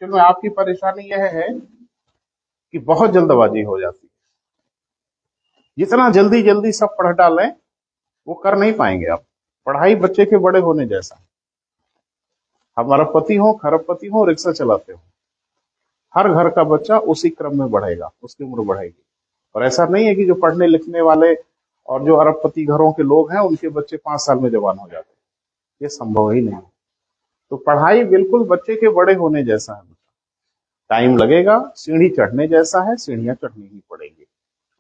Actual में आपकी परेशानी यह है कि बहुत जल्दबाजी हो जाती है। जितना जल्दी जल्दी सब पढ़ डालें वो कर नहीं पाएंगे आप। पढ़ाई बच्चे के बड़े होने जैसा है। हमारा पति हो, खरबपति हो, रिक्शा चलाते हो, हर घर का बच्चा उसी क्रम में बढ़ेगा, उसकी उम्र बढ़ेगी। और ऐसा नहीं है कि जो पढ़ने लिखने वाले और जो अरबपति घरों के लोग हैं उनके बच्चे 5 साल में जवान हो जाते हैं। ये संभव ही नहीं है। तो पढ़ाई बिल्कुल बच्चे के बड़े होने जैसा है। टाइम लगेगा, सीढ़ी चढ़ने जैसा है, सीढ़ियां चढ़नी ही पड़ेगी।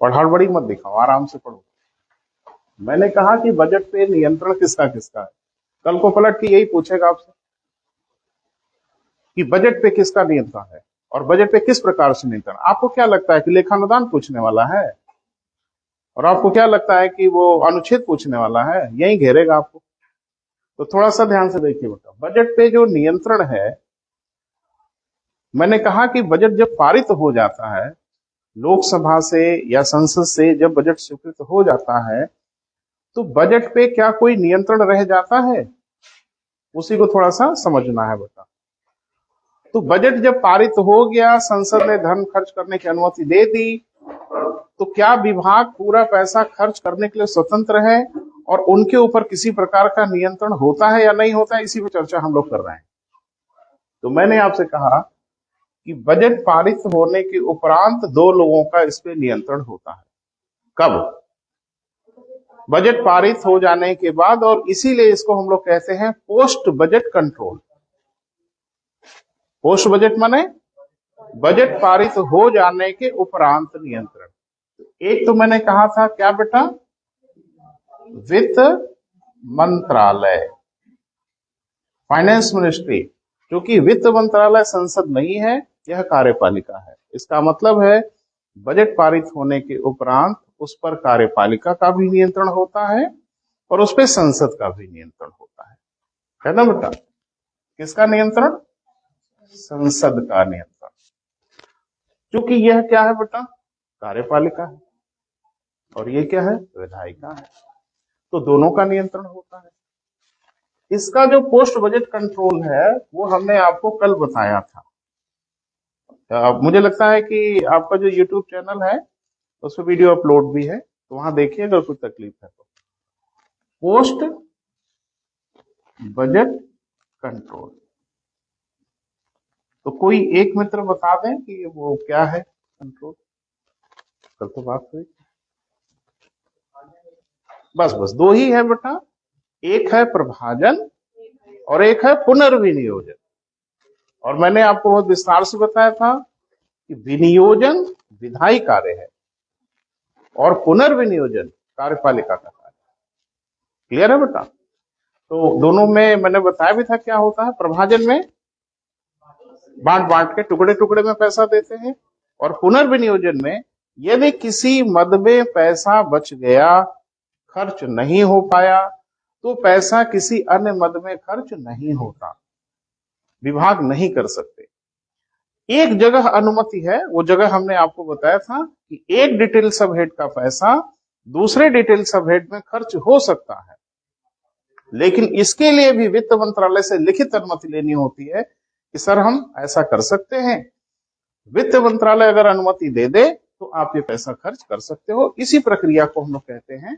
और हड़बड़ी मत दिखाओ, आराम से पढ़ो। मैंने कहा कि बजट पे नियंत्रण किसका किसका है। कल को पलट के यही पूछेगा आपसे कि बजट पे किसका नियंत्रण है और बजट पे किस प्रकार से नियंत्रण। आपको क्या लगता है कि लेखानुदान पूछने वाला है? और आपको क्या लगता है कि वो अनुच्छेद पूछने वाला है? यही घेरेगा आपको। तो थोड़ा सा ध्यान से देखिए बेटा, बजट पे जो नियंत्रण है, मैंने कहा कि बजट जब पारित हो जाता है लोकसभा से या संसद से, जब बजट स्वीकृत हो जाता है तो बजट पे क्या कोई नियंत्रण रह जाता है? उसी को थोड़ा सा समझना है बेटा। तो बजट जब पारित हो गया, संसद ने धन खर्च करने की अनुमति दे दी, तो क्या विभाग पूरा पैसा खर्च करने के लिए स्वतंत्र है और उनके ऊपर किसी प्रकार का नियंत्रण होता है या नहीं होता है? इसी पर चर्चा हम लोग कर रहे हैं। तो मैंने आपसे कहा कि बजट पारित होने के उपरांत 2 लोगों का इस पे नियंत्रण होता है। कब? बजट पारित हो जाने के बाद। और इसीलिए इसको हम लोग कहते हैं post budget control. Post budget माने बजट पारित हो जाने के उपरांत नियंत्रण। एक तो मैंने कहा था क्या बेटा? वित्त मंत्रालय, फाइनेंस मिनिस्ट्री। क्योंकि वित्त मंत्रालय संसद नहीं है, यह कार्यपालिका है। इसका मतलब है बजट पारित होने के उपरांत उस पर कार्यपालिका का भी नियंत्रण होता है और उस पर संसद का भी नियंत्रण होता है ना बेटा? किसका नियंत्रण? संसद का नियंत्रण। क्योंकि यह क्या है बेटा? कार्यपालिका है और ये क्या है? विधायिका है। तो दोनों का नियंत्रण होता है। इसका जो पोस्ट बजट कंट्रोल है वो हमने आपको कल बताया था। मुझे लगता है कि आपका जो YouTube चैनल है उस पर वीडियो अपलोड भी है, तो वहां देखिए अगर कोई तकलीफ है तो। Post budget control. तो कोई एक मित्र बता दें कि वो क्या है कंट्रोल। कल तो बात हुई। बस 2 ही है बेटा, एक है प्रभाजन और एक है पुनर्विनियोजन। और मैंने आपको बहुत विस्तार से बताया था कि विनियोजन विधायी कार्य है और पुनर्विनियोजन कार्यपालिका का कार्य। क्लियर है बेटा? तो दोनों में मैंने बताया भी था क्या होता है। प्रभाजन में बांट बांट के टुकड़े टुकड़े में पैसा देते हैं, और पुनर्विनियोजन में यदि किसी मद में पैसा बच गया, खर्च नहीं हो पाया, तो पैसा किसी अन्य मद में खर्च नहीं होता, विभाग नहीं कर सकते। एक जगह अनुमति है, वो जगह हमने आपको बताया था कि एक डिटेल सब हेड का पैसा दूसरे डिटेल सब हेड में खर्च हो सकता है, लेकिन इसके लिए भी वित्त मंत्रालय से लिखित अनुमति लेनी होती है कि सर हम ऐसा कर सकते हैं। वित्त मंत्रालय अगर अनुमति दे दे तो आप ये पैसा खर्च कर सकते हो। इसी प्रक्रिया को हम लोग कहते हैं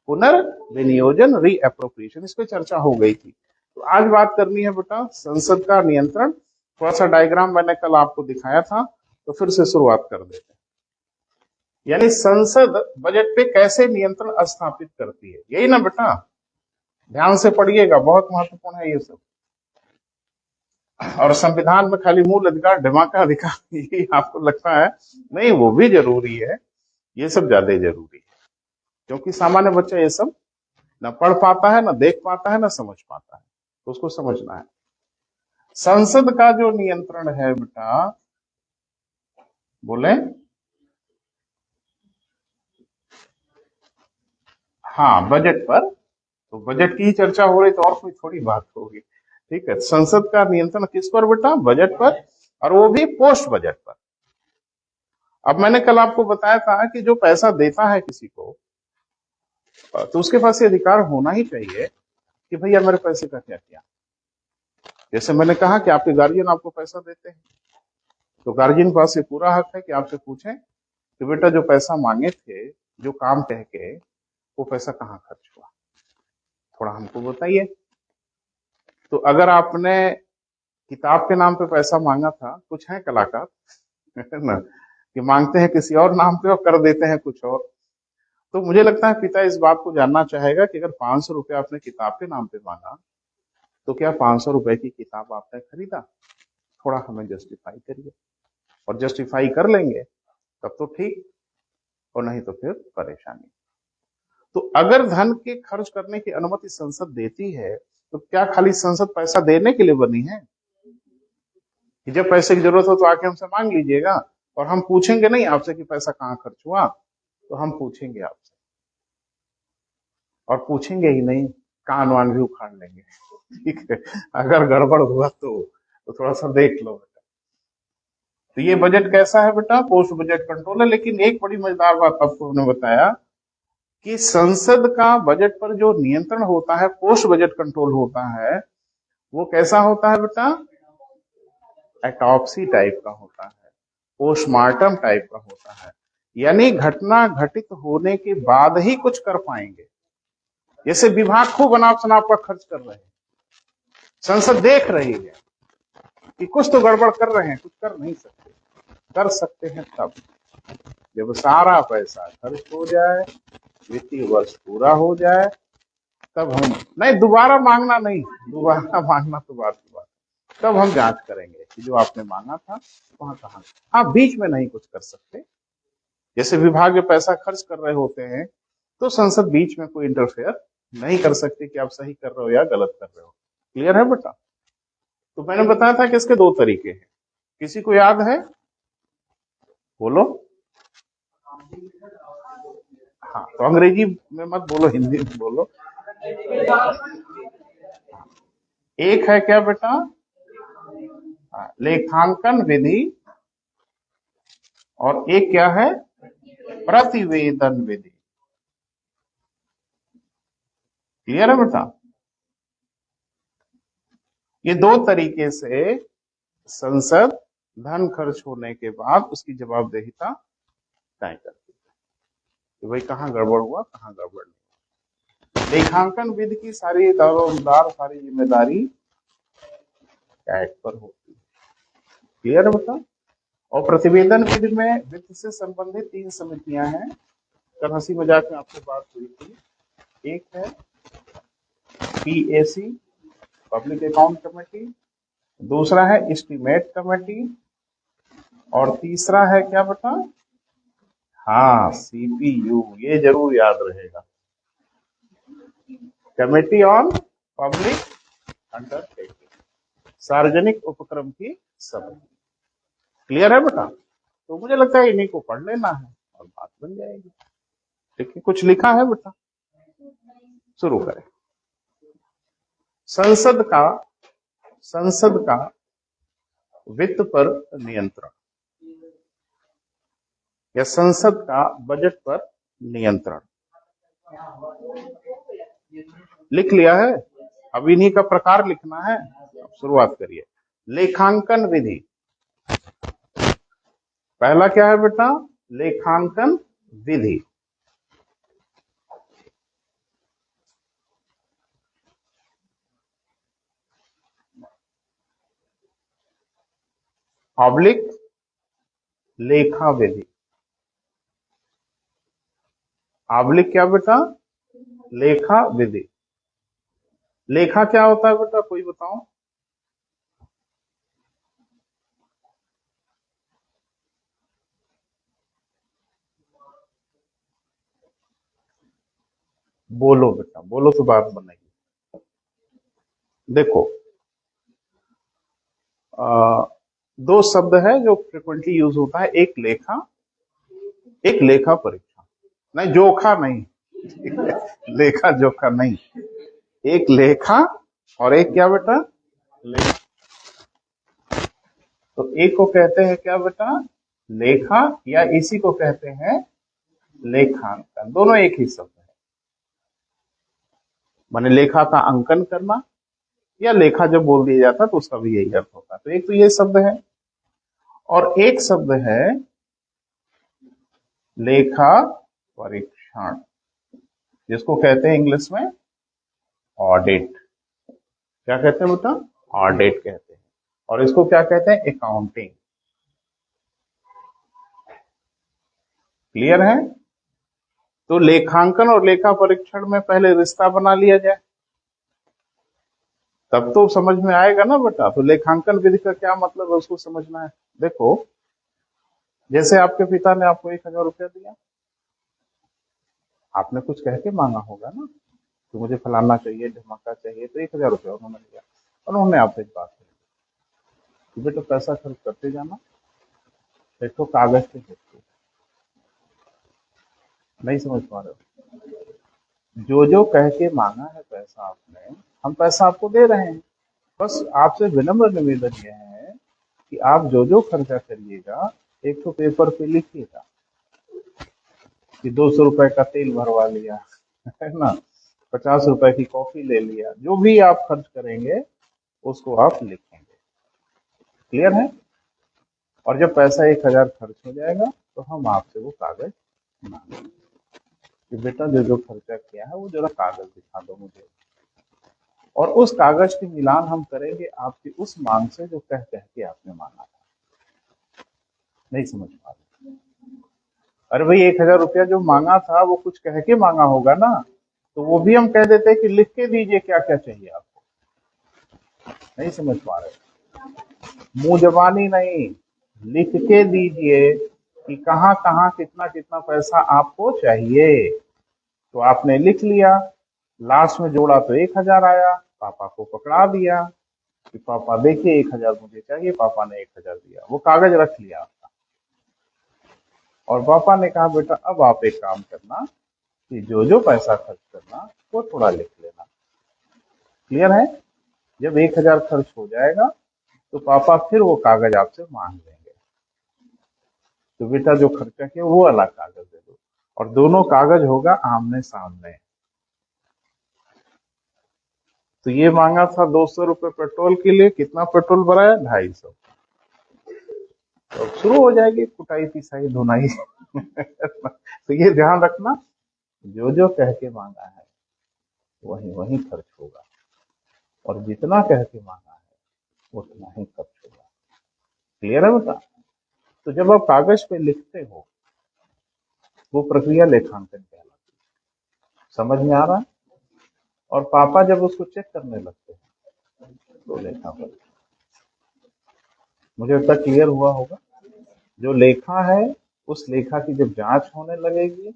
पुनर्विनियोजन, रीएप्रोप्रिएशन। इस पे चर्चा हो गई थी। तो आज बात करनी है बेटा संसद का नियंत्रण। थोड़ा सा डायग्राम मैंने कल आपको दिखाया था, तो फिर से शुरुआत कर देते हैं। यानी संसद बजट पे कैसे नियंत्रण स्थापित करती है, यही ना बेटा? ध्यान से पढ़िएगा, बहुत महत्वपूर्ण है ये सब। और संविधान में खाली मूल अधिकार, दिमाग का अधिकार यही आपको लगता है? नहीं, वो भी जरूरी है, ये सब ज्यादा जरूरी है। क्योंकि सामान्य बच्चा ये सब ना पढ़ पाता है, ना देख पाता है, ना समझ पाता है, तो उसको समझना है। संसद का जो नियंत्रण है बेटा, बोले हाँ बजट पर। तो बजट की ही चर्चा हो रही तो और कोई थोड़ी बात होगी। ठीक है, संसद का नियंत्रण किस पर बेटा? बजट पर, और वो भी पोस्ट बजट पर। अब मैंने कल आपको बताया था कि जो पैसा देता है किसी को, तो उसके पास ये अधिकार होना ही चाहिए कि भैया मेरे पैसे का क्या किया। जैसे मैंने कहा कि आपके गार्जियन आपको पैसा देते हैं, तो गार्जियन के पास ये पूरा हक है कि आपसे पूछें कि बेटा जो पैसा मांगे थे, जो काम कह के, वो पैसा कहाँ खर्च हुआ, थोड़ा हमको बताइए। तो अगर आपने किताब के नाम पे पैसा मांगा था, कुछ है कलाकार है ना, कि मांगते हैं किसी और नाम पे और कर देते हैं कुछ और। तो मुझे लगता है पिता इस बात को जानना चाहेगा कि अगर 500 रुपये आपने किताब के नाम पे मांगा, तो क्या 500 रुपए की किताब आपने खरीदा? थोड़ा हमें जस्टिफाई करिए, और जस्टिफाई कर लेंगे तब तो ठीक, और नहीं तो फिर परेशानी। तो अगर धन के खर्च करने की अनुमति संसद देती है, तो क्या खाली संसद पैसा देने के लिए बनी है कि जब पैसे की जरूरत हो तो आके हमसे मांग लीजिएगा? और हम पूछेंगे नहीं आपसे कि पैसा कहाँ खर्च हुआ, तो हम पूछेंगे आपसे, और पूछेंगे ही नहीं, कान वान भी उखाड़ लेंगे ठीक है, अगर गड़बड़ हुआ तो थोड़ा सा देख लो बेटा। तो ये बजट कैसा है बेटा? पोस्ट बजट कंट्रोल है। लेकिन एक बड़ी मजेदार बात आपको हमने बताया कि संसद का बजट पर जो नियंत्रण होता है, पोस्ट बजट कंट्रोल होता है, वो कैसा होता है बेटा? एटॉप्सी टाइप का होता है, पोस्टमार्टम टाइप का होता है। यानी घटना घटित होने के बाद ही कुछ कर पाएंगे। जैसे विभाग खूब अनाप शनाप का खर्च कर रहे हैं, संसद देख रही है कि कुछ तो गड़बड़ कर रहे हैं, कुछ कर नहीं सकते। कर सकते हैं तब जब सारा पैसा खर्च हो जाए, वित्तीय वर्ष पूरा हो जाए, तब हम नहीं, दोबारा मांगना नहीं, दोबारा मांगना तो बात की बात, तब हम जांच करेंगे कि जो आपने मांगा था वहां कहाँ। हाँ, बीच में नहीं कुछ कर सकते। जैसे विभाग जो पैसा खर्च कर रहे होते हैं, तो संसद बीच में कोई इंटरफेयर नहीं कर सकती कि आप सही कर रहे हो या गलत कर रहे हो। क्लियर है बेटा? तो मैंने बताया था कि इसके दो तरीके हैं। किसी को याद है? बोलो। हाँ, तो अंग्रेजी में मत बोलो, हिंदी में बोलो। एक है क्या बेटा? लेखांकन विधि, और एक क्या है? प्रतिवेदन विधि। क्लियर है बेटा? ये दो तरीके से संसद धन खर्च होने के बाद उसकी जवाबदेहिता तय करती है कि भाई कहाँ गड़बड़ हुआ, कहाँ गड़बड़ नहीं। लेखांकन विधि की सारी दारोमदार, सारी जिम्मेदारी टैग पर होती है। क्लियर है बेटा? और प्रतिवेदन विधि में वित्त से संबंधित 3 समितियां हैं। कल हंसी मजाक में आपसे बात हुई थी। एक है PAC, पब्लिक अकाउंट कमेटी, दूसरा है एस्टीमेट कमेटी, और तीसरा है क्या बेटा? हाँ, CPU। ये जरूर याद रहेगा, कमेटी ऑन पब्लिक अंडरटेकिंग, सार्वजनिक उपक्रम की समिति। क्लियर है बेटा? तो मुझे लगता है इन्हीं को पढ़ लेना है और बात बन जाएगी। ठीक है, कुछ लिखा है बेटा? शुरू करें। संसद का वित्त पर नियंत्रण, या संसद का बजट पर नियंत्रण। लिख लिया है? अब इन्हीं का प्रकार लिखना है। अब शुरुआत करिए। लेखांकन विधि, पहला क्या है बेटा? लेखांकन विधि। ऑब्लिक लेखा विधि। ऑब्लिक क्या बेटा? लेखा विधि। लेखा क्या होता है बेटा, कोई बताओ? बोलो बेटा, बोलो तो बात बनेगी। देखो, दो शब्द है जो फ्रिक्वेंटली यूज होता है, एक लेखा, एक लेखा परीक्षा। नहीं, जोखा नहीं लेखा जोखा नहीं, एक लेखा और एक क्या बेटा? लेखा। तो एक को कहते हैं क्या बेटा? लेखा, या इसी को कहते हैं लेखांकन। दोनों एक ही शब्द है। माने लेखा का अंकन करना, या लेखा जब बोल दिया जाता तो उसका भी यही अर्थ होता है। तो एक तो ये शब्द है, और एक शब्द है लेखा परीक्षण, जिसको कहते हैं इंग्लिश में ऑडिट। क्या कहते हैं बेटा? ऑडिट कहते हैं। और इसको क्या कहते हैं? अकाउंटिंग। क्लियर है? तो लेखांकन और लेखा परीक्षण में पहले रिश्ता बना लिया जाए, तब तो समझ में आएगा ना बेटा। तो लेखांकन विधि का क्या मतलब है उसको समझना है। देखो, जैसे आपके पिता ने आपको 1,000 रुपया दिया, आपने कुछ कह के मांगा होगा ना कि मुझे फलाना चाहिए, ढमाका चाहिए, तो 1,000 रुपया उन्होंने दिया। उन्होंने आपसे एक बात कही कि बेटा पैसा खर्च करते जाना, एक तो कागज पे लिखते। नहीं समझ पा रहे हो? जो जो कह के मांगा है पैसा आपने, हम पैसा आपको दे रहे हैं। बस आपसे विनम्र निवेदन यह है कि आप जो जो खर्चा करिएगा एक तो पेपर पे लिखिएगा कि 200 रुपए का तेल भरवा लिया है ना, 50 रुपए की कॉफी ले लिया, जो भी आप खर्च करेंगे उसको आप लिखेंगे। क्लियर है? और जब पैसा 1,000 खर्च हो जाएगा तो हम आपसे वो कागज मांगेंगे कि बेटा जो जो खर्चा किया है वो जरा कागज दिखा दो मुझे। और उस कागज के मिलान हम करेंगे आपकी उस मांग से जो कह कह के आपने मांगा था। नहीं समझ पा रहे? अरे भाई 1,000 रुपया जो मांगा था वो कुछ कह के मांगा होगा ना, तो वो भी हम कह देते हैं कि लिख के दीजिए क्या क्या चाहिए आपको। नहीं समझ पा रहे? मुंह जबानी नहीं, लिख के दीजिए कि कहाँ कहाँ कितना कितना पैसा आपको चाहिए। तो आपने लिख लिया, लास्ट में जोड़ा तो 1,000 आया, पापा को पकड़ा दिया कि पापा देखिए 1,000 मुझे चाहिए, पापा ने 1,000 दिया, वो कागज रख लिया आपका। और पापा ने कहा बेटा अब आप एक काम करना कि जो जो पैसा खर्च करना वो थोड़ा लिख लेना। क्लियर है? जब 1,000 खर्च हो जाएगा तो पापा फिर वो कागज आपसे मांग लेंगे, तो बेटा जो खर्चा किया वो अलग कागज दे दो, और दोनों कागज होगा आमने सामने। तो ये मांगा था 200 रुपए पेट्रोल के लिए, कितना पेट्रोल भराया? 250। तो शुरू हो जाएगी कुटाई पिसाई धुनाई तो ये ध्यान रखना, जो जो कह के मांगा है वही वही खर्च होगा, और जितना कह के मांगा है उतना ही खर्च होगा। क्लियर है बेटा? तो जब आप कागज पे लिखते हो वो प्रक्रिया लेखांकन कहलाती है। समझ में आ रहा है? और पापा जब उसको चेक करने लगते हैं तो लेखा परीक्षण। मुझे लगता है क्लियर हुआ होगा। जो लेखा है उस लेखा की जब जांच होने लगेगी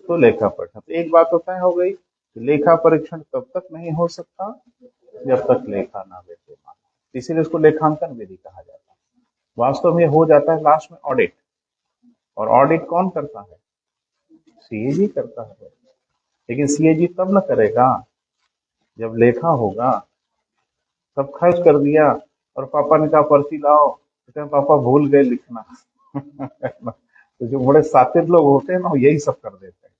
तो लेखा परीक्षण। तो एक बात तो तय हो गई कि लेखा परीक्षण तब तक नहीं हो सकता जब तक लेखा ना देते माना, इसीलिए उसको लेखांकन विधि कहा जाता है। वास्तव में हो जाता है लास्ट में ऑडिट, और ऑडिट कौन करता है? सीएजी करता है। लेकिन सीएजी तब न करेगा जब लेखा होगा। सब खर्च कर दिया और पापा ने कहा पर्ची लाओ, तो पापा भूल गए लिखना तो जो बड़े सातिर लोग होते हैं ना यही सब कर देते हैं।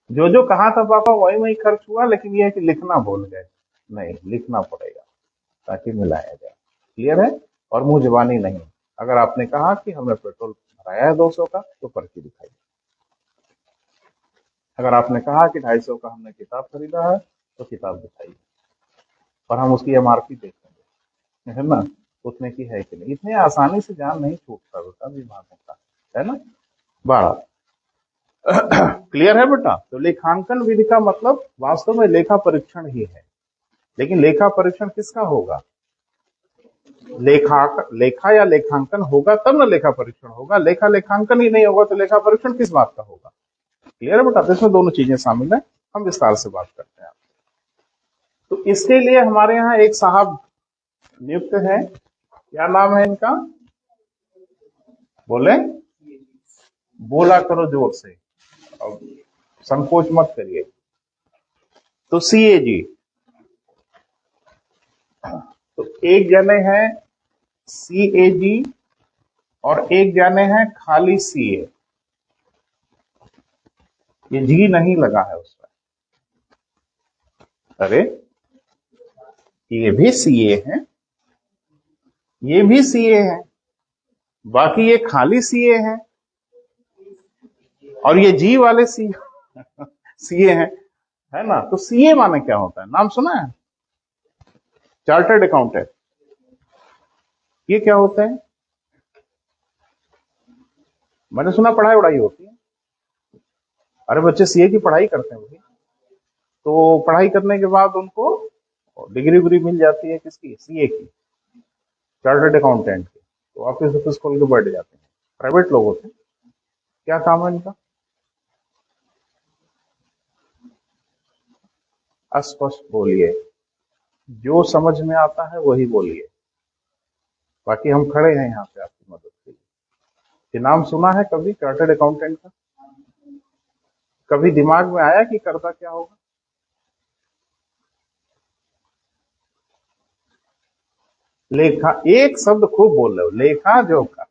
जो जो कहा था पापा वही वही खर्च हुआ, लेकिन ये है कि लिखना भूल गए। नहीं, लिखना पड़ेगा ताकि मिलाया जाए। क्लियर है? और मुंह जबानी नहीं। अगर आपने कहा कि हमने पेट्रोल भराया है 200 का तो पर्ची दिखाइए। अगर आपने कहा कि 250 का हमने किताब खरीदा है तो किताब दिखाइए, और हम उसकी एमआरपी देखेंगे, है ना, उतने की है कि नहीं। इतने आसानी से जान नहीं छूटता बेटा विभागों का, है ना। बड़ा क्लियर है बेटा? तो लेखांकन विधि का मतलब वास्तव में लेखा परीक्षण ही है। लेकिन लेखा परीक्षण किसका होगा? लेखा या लेखांकन होगा तब ना लेखा परीक्षण होगा। लेखा लेखांकन ही नहीं होगा तो लेखा परीक्षण किस बात का होगा? क्लियर है बेटा? तो इसमें दोनों चीजें शामिल है, हम विस्तार से बात करते हैं। तो इसके लिए हमारे यहाँ एक साहब नियुक्त है। क्या नाम है इनका? बोले, बोला करो जोर से और संकोच मत करिए। तो सीएजी, तो एक जने हैं सीएजी और एक जाने हैं खाली सीए। ये जी नहीं लगा है उसमें। अरे ये भी सीए हैं, ये भी सीए हैं, बाकी ये खाली सीए हैं और ये जी वाले सीए हैं, है ना। तो सीए माने क्या होता है, नाम सुना है? Chartered accountant. ये क्या होते हैं? मैंने सुना पढ़ाई उड़ाई होती है। अरे बच्चे सीए की पढ़ाई करते हैं भाई, तो पढ़ाई करने के बाद उनको डिग्री उग्री मिल जाती है, किसकी? सीए की, चार्टर्ड अकाउंटेंट की। तो ऑफिस ऑफिस खोल के बैठ जाते हैं, प्राइवेट लोग होते हैं। क्या काम है इनका? अस्पष्ट बोलिए, जो समझ में आता है वही बोलिए, बाकी हम खड़े हैं यहाँ पे आपकी मदद के लिए। ये नाम सुना है कभी चार्टर्ड अकाउंटेंट का? कभी दिमाग में आया कि करता क्या होगा? लेखा, एक शब्द खूब बोल रहे हो, लेखा जोखा,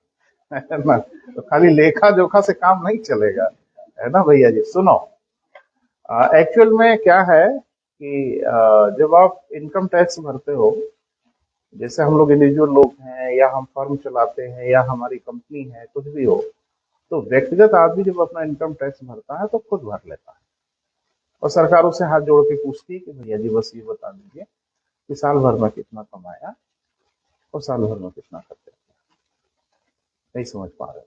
है ना। तो खाली लेखा जोखा से काम नहीं चलेगा, है ना भैया जी। सुनो, एक्चुअल में क्या है कि जब आप इनकम टैक्स भरते हो, जैसे हम लोग इंडिविजुअल लोग हैं या हम फर्म चलाते हैं या हमारी कंपनी है, कुछ भी हो, तो व्यक्तिगत आदमी जब अपना इनकम टैक्स भरता है तो खुद भर लेता है, और सरकार उससे हाथ जोड़ के पूछती है कि भैया जी बस ये बता दीजिए कि साल भर में कितना कमाया और साल भर में कितना खर्चा किया। नहीं समझ पा रहे?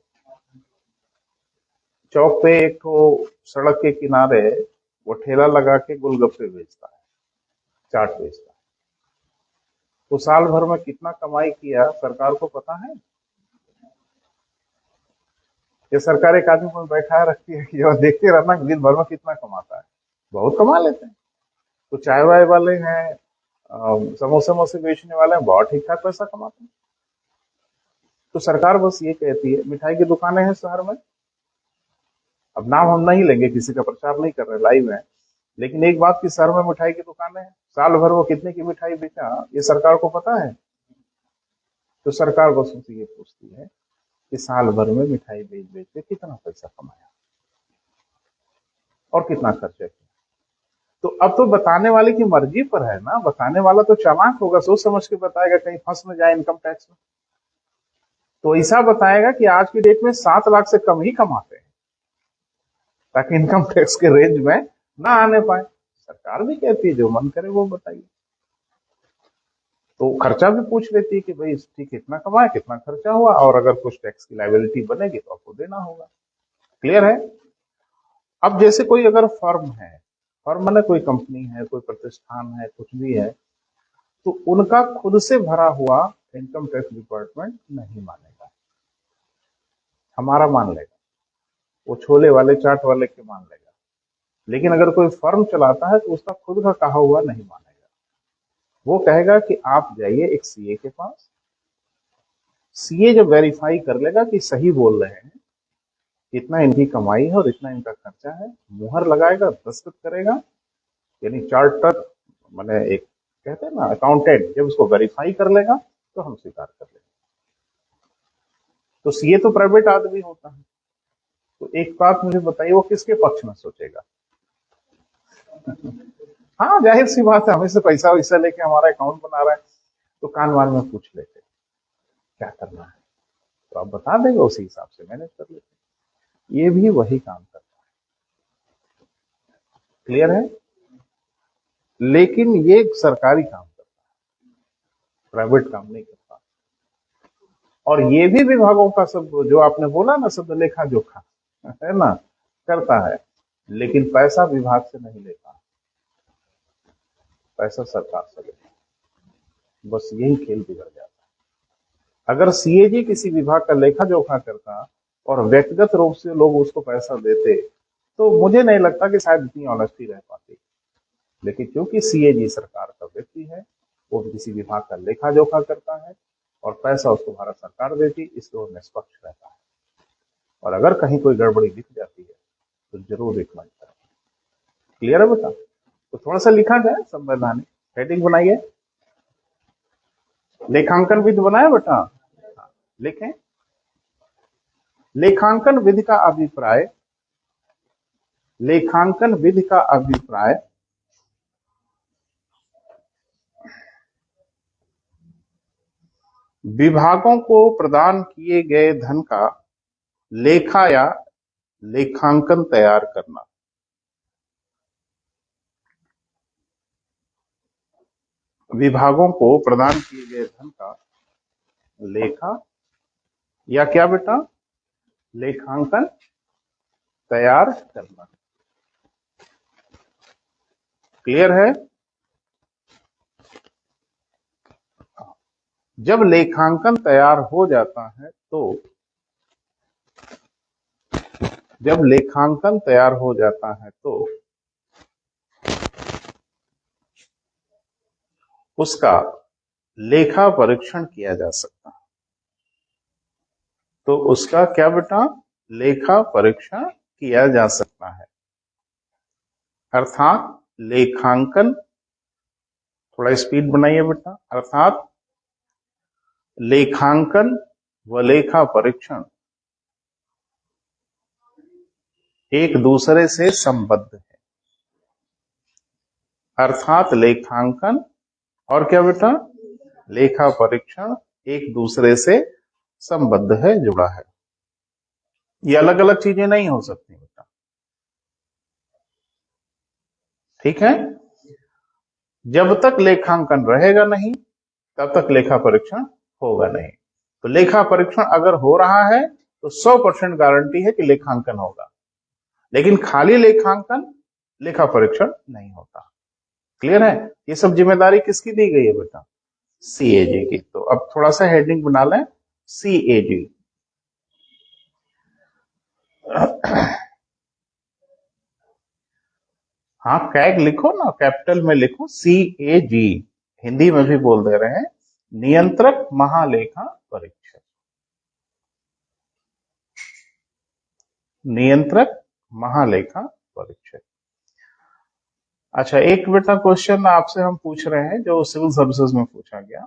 चौक पे एक तो सड़क के किनारे वो ठेला लगा के गोलगप्पे बेचता है, चाट बेचता है, तो साल भर में कितना कमाई किया सरकार को पता है? ये सरकार एक आदमी को बैठाए रखती है कि और देखते रहना कि दिन भर में कितना कमाता है। बहुत कमा लेते हैं। तो चाय वाय वाले हैं, समोसे मोसे बेचने वाले हैं, बहुत ठीक ठाक पैसा कमाते हैं। तो सरकार बस ये कहती है, मिठाई की दुकानें हैं शहर में, अब नाम हम नहीं लेंगे, किसी का प्रचार नहीं कर रहे, लाइव है, लेकिन एक बात की, शहर में मिठाई की दुकानें हैं, साल भर वो कितने की मिठाई बेचा ये सरकार को पता है? तो सरकार बस उनसे ये पूछती है कि साल भर में मिठाई बेच बेच के कितना पैसा कमाया और कितना खर्चा किया। तो अब तो बताने वाले की मर्जी पर है ना, बताने वाला तो चालाक होगा, सोच समझ के बताएगा, कहीं फंस न जाए इनकम टैक्स में। तो ऐसा बताएगा कि आज की डेट में 7 लाख से कम ही कमाते हैं, ताकि इनकम टैक्स के रेंज में ना आने पाए। सरकार भी कहती है जो मन करे वो बताइए, तो खर्चा भी पूछ लेती है कि भाई ठीक कितना कमाया, कितना खर्चा हुआ, और अगर कुछ टैक्स की लायबिलिटी बनेगी तो आपको देना होगा। क्लियर है? अब जैसे कोई अगर फर्म है, फर्म माने कोई कंपनी है, कोई प्रतिष्ठान है, कुछ भी है, तो उनका खुद से भरा हुआ इनकम टैक्स डिपार्टमेंट नहीं मानेगा, हमारा मान लेगा, वो छोले वाले चाट वाले के मान लेगा। लेकिन अगर कोई फर्म चलाता है तो उसका खुद का कहा हुआ नहीं मानेगा। वो कहेगा कि आप जाइए एक सीए के पास, सीए जब वेरीफाई कर लेगा कि सही बोल रहे हैं, इतना इनकी कमाई है और इतना इनका खर्चा है, मुहर लगाएगा, दस्तखत करेगा, यानी चार्टर माने एक कहते हैं ना अकाउंटेंट, जब उसको वेरीफाई कर लेगा तो हम स्वीकार कर लेंगे। तो सीए तो प्राइवेट आदमी होता है, तो एक बात मुझे बताइए, वो किसके पक्ष में सोचेगा? हाँ जाहिर सी बात है, हमें से पैसा वैसा लेके हमारा अकाउंट बना रहा है, तो कान वान में पूछ लेते क्या करना है, तो आप बता देगा, उसी हिसाब से मैनेज कर लेते। ये भी वही काम करता है। क्लियर है? लेकिन ये सरकारी काम करता है, प्राइवेट काम नहीं करता। और ये भी विभागों का सब जो आपने बोला ना, सब लेखा जोखा, है ना, करता है, लेकिन पैसा विभाग से नहीं लेता, पैसा सरकार से लेता है। बस यही खेल बिगड़ जाता है। अगर सीएजी किसी विभाग का लेखा जोखा करता और व्यक्तिगत रूप से लोग उसको पैसा देते, तो मुझे नहीं लगता कि शायद इतनी ऑनेस्टी रह पाती। लेकिन क्योंकि सीएजी सरकार का व्यक्ति है, वो किसी विभाग का लेखा जोखा करता है और पैसा उसको भारत सरकार देती, इसलिए वो निष्पक्ष रहता है। और अगर कहीं कोई गड़बड़ी दिख जाती है तो जरूर रिकमेंड करें। क्लियर है बेटा? तो थोड़ा सा लिखा जाए, संवैधानिक हेडिंग बनाइए, लेखांकन विधि बनाए बेटा, लिखें। लेखांकन विधि का अभिप्राय, लेखांकन विधि का अभिप्राय विभागों को प्रदान किए गए धन का लेखा या लेखांकन तैयार करना। विभागों को प्रदान किए गए धन का लेखा या क्या बेटा, लेखांकन तैयार करना। क्लियर है? जब लेखांकन तैयार हो जाता है तो जब लेखांकन तैयार हो जाता है तो उसका लेखा परीक्षण किया जा सकता है। तो उसका क्या बेटा, लेखा परीक्षण किया जा सकता है। अर्थात लेखांकन, थोड़ा स्पीड बनाइए बेटा, अर्थात लेखांकन व लेखा परीक्षण एक दूसरे से संबद्ध है। अर्थात लेखांकन और क्या बेटा, लेखा परीक्षण एक दूसरे से संबद्ध है, जुड़ा है। ये अलग अलग चीजें नहीं हो सकती बेटा, ठीक है? जब तक लेखांकन रहेगा नहीं तब तक लेखा परीक्षण होगा नहीं। तो लेखा परीक्षण अगर हो रहा है तो 100% गारंटी है कि लेखांकन होगा, लेकिन खाली लेखांकन लेखा परीक्षण नहीं होता। क्लियर है? ये सब जिम्मेदारी किसकी दी गई है बेटा, सीएजी की। तो अब थोड़ा सा हेडिंग बना लें, सीएजी। हाँ, कैग लिखो ना, कैपिटल में लिखो, सीएजी। हिंदी में भी बोल दे रहे हैं, नियंत्रक महालेखा परीक्षक। नियंत्रक महालेखा परीक्षक। अच्छा, एक बेटा क्वेश्चन आपसे हम पूछ रहे हैं जो सिविल सर्विसेज में पूछा गया,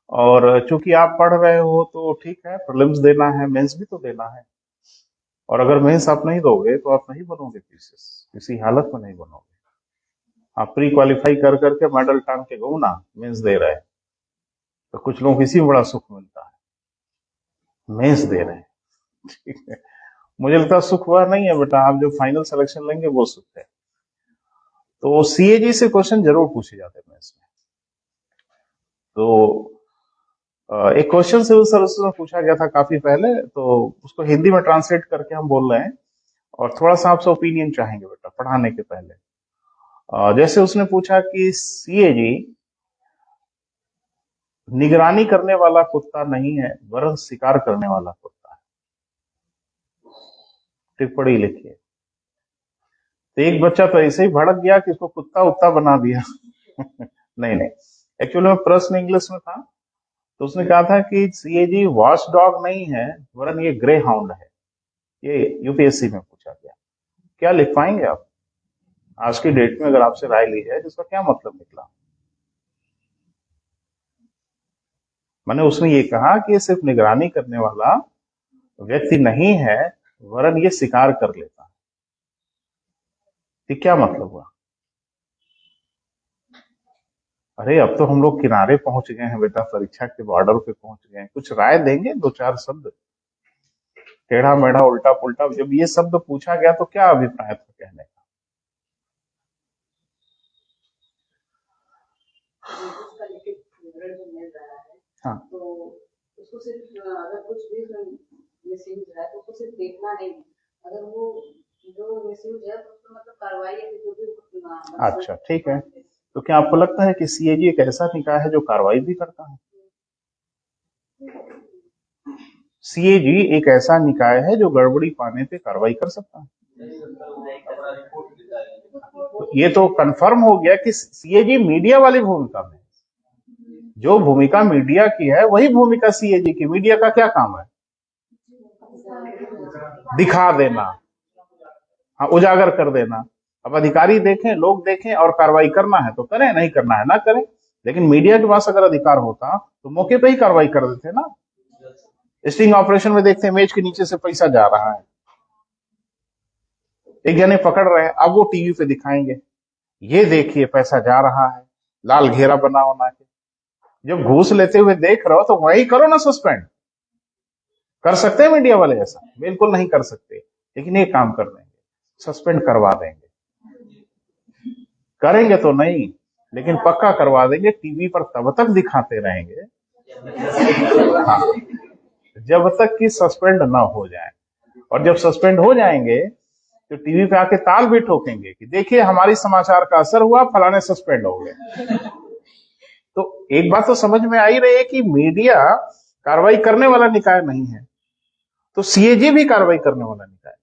और चूंकि आप पढ़ रहे हो तो ठीक है, प्रीलिम्स देना है, मेंस भी तो देना है। और अगर मेंस आप नहीं दोगे तो आप नहीं बनोगे पीसीएस, किसी हालत में नहीं बनोगे। आप प्री क्वालिफाई कर करके मेडल टांग के घूमना, मेंस दे रहे हैं, तो कुछ लोगों को इसी में बड़ा सुख मिलता है, मेंस दे रहे हैं, ठीक है? मुझे लगता है सुख हुआ नहीं है बेटा, आप जो फाइनल सिलेक्शन लेंगे वो सुख है। तो सीएजी से क्वेश्चन जरूर पूछे जाते हैं मेंस में। तो एक क्वेश्चन सिविल सर्विसेज में पूछा गया था काफी पहले, तो उसको हिंदी में ट्रांसलेट करके हम बोल रहे हैं, और थोड़ा सा आपसे ओपिनियन चाहेंगे बेटा पढ़ाने के पहले। जैसे उसने पूछा कि सीएजी निगरानी करने वाला कुत्ता नहीं है वरन शिकार करने वाला कुत्ता है। टिप्पणी लिखिए। तो एक बच्चा तो ऐसे ही भड़क गया कि इसको कुत्ता उत्ता बना दिया। नहीं नहीं, एक्चुअली में प्रश्न इंग्लिश में था, तो उसने कहा था कि सीएजी वॉच डॉग नहीं है वरन ये ग्रे हाउंड है। ये यूपीएससी में पूछा गया। क्या लिख पाएंगे आप आज की डेट में, अगर आपसे राय ली जाए, जिसका क्या मतलब निकला? मैंने उसने ये कहा कि ये सिर्फ निगरानी करने वाला व्यक्ति नहीं है वरन ये शिकार कर लेता है। ये क्या मतलब हुआ? अरे अब तो हम लोग किनारे पहुंच गए हैं बेटा, परीक्षा के बॉर्डर पे पहुंच गए हैं। कुछ राय देंगे, दो चार शब्द, टेढ़ा मेढ़ा उल्टा पुल्टा, जब ये शब्द पूछा गया तो क्या अभिप्राय था कहने का? हाँ, तो उसको सिर्फ अगर कुछ भी मिसयूज है तो उसको सिर्फ देखना नहीं, अगर वो जो मिसयूज है तो उसको मतलब कार्रवाई है जो भी। अच्छा ठीक है, तो क्या आपको लगता है कि सीएजी एक ऐसा निकाय है जो कार्रवाई भी करता है? सीएजी एक ऐसा निकाय है जो गड़बड़ी पाने पे कार्रवाई कर सकता है? तो ये तो कंफर्म हो गया कि सीएजी मीडिया वाली भूमिका में, जो भूमिका मीडिया की है वही भूमिका सीएजी की। मीडिया का क्या काम है? दिखा देना, हाँ, उजागर कर देना। अब अधिकारी देखें, लोग देखें और कार्रवाई करना है तो करें, नहीं करना है ना करें। लेकिन मीडिया के पास अगर अधिकार होता तो मौके पे ही कार्रवाई कर देते ना। स्टिंग ऑपरेशन में देखते हैं मेज के नीचे से पैसा जा रहा है, एक जने पकड़ रहे हैं, अब वो टीवी पे दिखाएंगे, ये देखिए पैसा जा रहा है, लाल घेरा बना होना के। जब घूस लेते हुए देख रहे हो तो वही करो ना, सस्पेंड। कर सकते हैं मीडिया वाले ऐसा? बिल्कुल नहीं कर सकते, लेकिन ये काम कर देंगे, सस्पेंड करवा देंगे। करेंगे तो नहीं, लेकिन पक्का करवा देंगे। टीवी पर तब तक दिखाते रहेंगे, हाँ, जब तक कि सस्पेंड ना हो जाए। और जब सस्पेंड हो जाएंगे तो टीवी पे आके ताल भी ठोकेंगे कि देखिए हमारी समाचार का असर हुआ, फलाने सस्पेंड हो गए। तो एक बात तो समझ में आ ही रही है कि मीडिया कार्रवाई करने वाला निकाय नहीं है, तो सीएजी भी कार्रवाई करने वाला निकाय।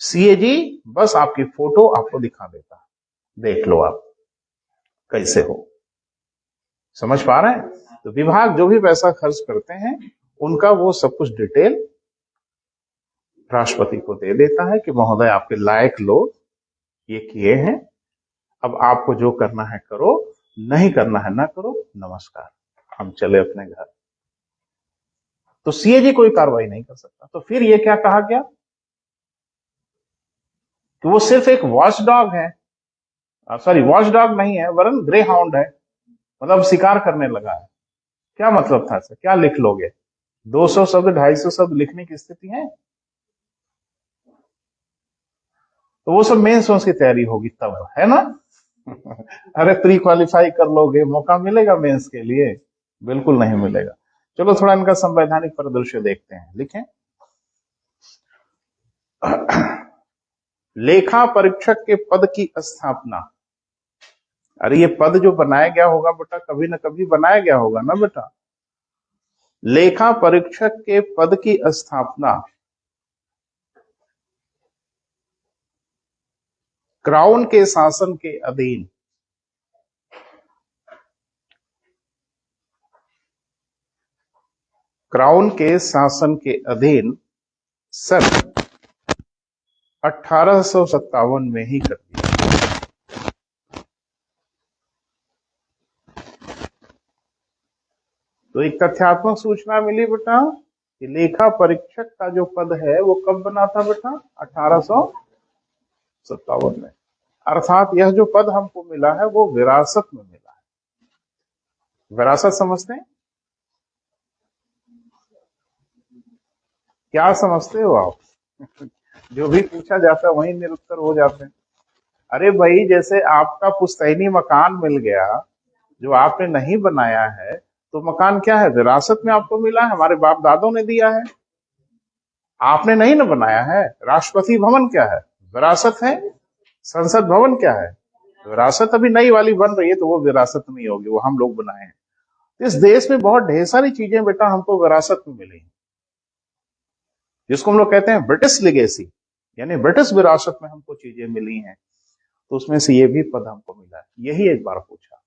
सीएजी बस आपकी फोटो आपको दिखा देता है, देख लो आप कैसे हो। समझ पा रहे हैं? तो विभाग जो भी पैसा खर्च करते हैं उनका वो सब कुछ डिटेल राष्ट्रपति को दे देता है कि महोदय आपके लायक लोग ये किए हैं, अब आपको जो करना है करो, नहीं करना है ना करो, नमस्कार, हम चले अपने घर। तो सीएजी कोई कार्रवाई नहीं कर सकता। तो फिर ये क्या कहा गया कि वो सिर्फ एक वॉच डॉग है, सॉरी वॉच डॉग नहीं है वरन ग्रे हाउंड है, मतलब शिकार करने लगा है। क्या मतलब था सर? क्या लिख लोगे? 200 शब्द 250 शब्द लिखने की स्थिति है? तो वो सब मेंस की तैयारी होगी तब, है ना? अरे प्री क्वालिफाई कर लोगे, मौका मिलेगा मेंस के लिए? बिल्कुल नहीं मिलेगा। चलो थोड़ा इनका संवैधानिक परिदृश्य देखते हैं। लिखें, लेखा परीक्षक के पद की स्थापना। अरे ये पद जो बनाया गया होगा बेटा, कभी न कभी बनाया गया होगा ना बेटा। लेखा परीक्षक के पद की स्थापना क्राउन के शासन के अधीन सन 1857 में ही कर दिया। तो एक तथ्यात्मक सूचना मिली बेटा कि लेखा परीक्षक का जो पद है वो कब बना था बेटा? 1857 में। अर्थात यह जो पद हमको मिला है वो विरासत में मिला है। विरासत समझते हैं? क्या समझते हो आप? जो भी पूछा जाता है वही निरुत्तर हो जाते हैं। अरे भाई, जैसे आपका पुश्तैनी मकान मिल गया जो आपने नहीं बनाया है, तो मकान क्या है? विरासत में आपको मिला है, हमारे बाप दादों ने दिया है, आपने नहीं ना बनाया है। राष्ट्रपति भवन क्या है? विरासत है। संसद भवन क्या है? विरासत। अभी नई वाली बन रही है तो वो विरासत नहीं होगी, वो हम लोग बनाए हैं। इस देश में बहुत ढेर सारी चीजें बेटा हमको विरासत में मिली, जिसको हम लोग कहते हैं ब्रिटिश लिगेसी, यानी ब्रिटिश विरासत में हमको चीजें मिली हैं। तो उसमें से ये भी पद हमको मिला है। यही एक बार पूछा,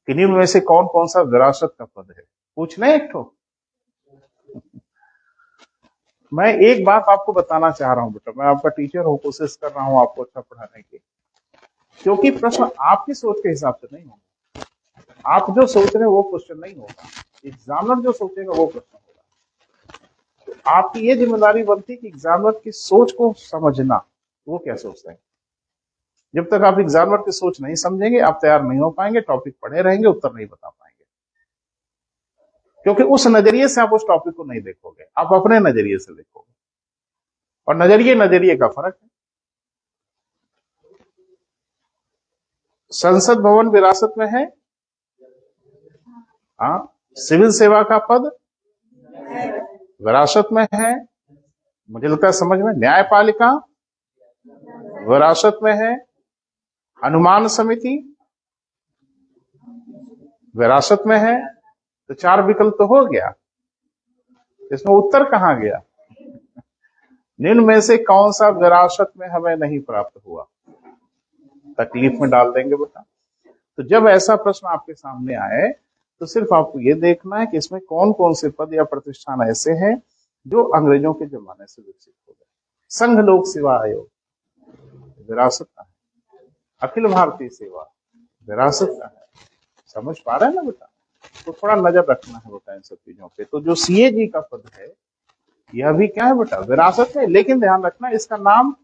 किन्हीं में से कौन कौन सा विरासत का पद है? पूछ लें एक ठो। मैं एक बात आपको बताना चाह रहा हूं बेटा, मैं आपका टीचर हूं, कोशिश कर रहा हूं आपको अच्छा पढ़ाने की, क्योंकि प्रश्न आपकी सोच के हिसाब से नहीं होगा। आप जो सोच रहे हैं वो क्वेश्चन नहीं होगा, एग्जामिनर जो सोचेगा वो प्रश्न होगा। तो आपकी ये जिम्मेदारी बनती है कि एग्जामिनर की सोच को समझना, वो क्या सोचते हैं। जब तक आप एग्जामिनर की सोच नहीं समझेंगे आप तैयार नहीं हो पाएंगे, टॉपिक पढ़े रहेंगे, उत्तर नहीं बता पाएंगे, क्योंकि उस नजरिए से आप उस टॉपिक को नहीं देखोगे, आप अपने नजरिए से देखोगे, और नजरिए का फर्क है। संसद भवन विरासत में है, हाँ। सिविल सेवा का पद विरासत में है, मुझे लगता है समझ में। न्यायपालिका विरासत में है, अनुमान समिति विरासत में है। तो 4 विकल्प तो हो गया, इसमें उत्तर कहां गया? निम्न में से कौन सा विरासत में हमें नहीं प्राप्त हुआ? तकलीफ में डाल देंगे बेटा। तो जब ऐसा प्रश्न आपके सामने आए तो सिर्फ आपको ये देखना है कि इसमें कौन कौन से पद या प्रतिष्ठान ऐसे हैं जो अंग्रेजों के जमाने से विकसित हो गए। संघ लोक सेवा आयोग विरासत का है, अखिल भारतीय सेवा विरासत का है। समझ पा रहे हैं ना बेटा? तो थोड़ा नजर रखना है बेटा इन सब चीजों पे। तो जो सीएजी का पद है यह भी क्या है बेटा? विरासत है। लेकिन ध्यान रखना, इसका नाम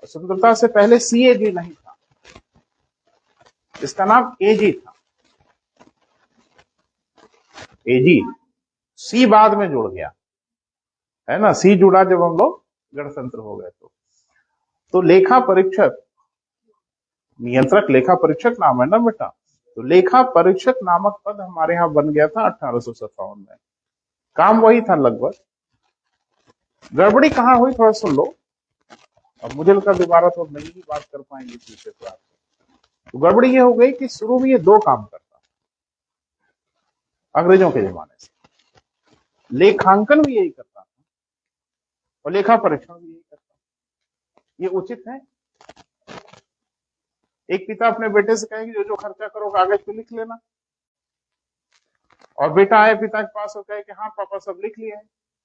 स्वतंत्रता से पहले सीएजी नहीं था, इसका नाम एजी था। एजी, सी बाद में जुड़ गया, है ना, सी जुड़ा जब हम लोग गणतंत्र हो गए तो लेखा परीक्षक, नियंत्रक लेखा परीक्षक नाम है ना बेटा, तो लेखा परीक्षक नामक पद हमारे यहाँ बन गया था 1857 में। काम वही था लगभग। गड़बड़ी कहाँ हुई थोड़ा सुन लो, और मुझे लगा दोबारा तो नहीं ही बात कर पाएंगे पीछे से आपसे। तो गड़बड़ी ये हो गई कि शुरू में ये दो काम करता अंग्रेजों के जमाने से, लेखांकन भी यही करता था और लेखा परीक्षण भी यही करता। ये उचित है? एक पिता अपने बेटे से कहेंगे जो जो खर्चा करो कागज पे लिख लेना, और बेटा आए पिता के पास और कहे कि हाँ पापा सब लिख लिए हैं,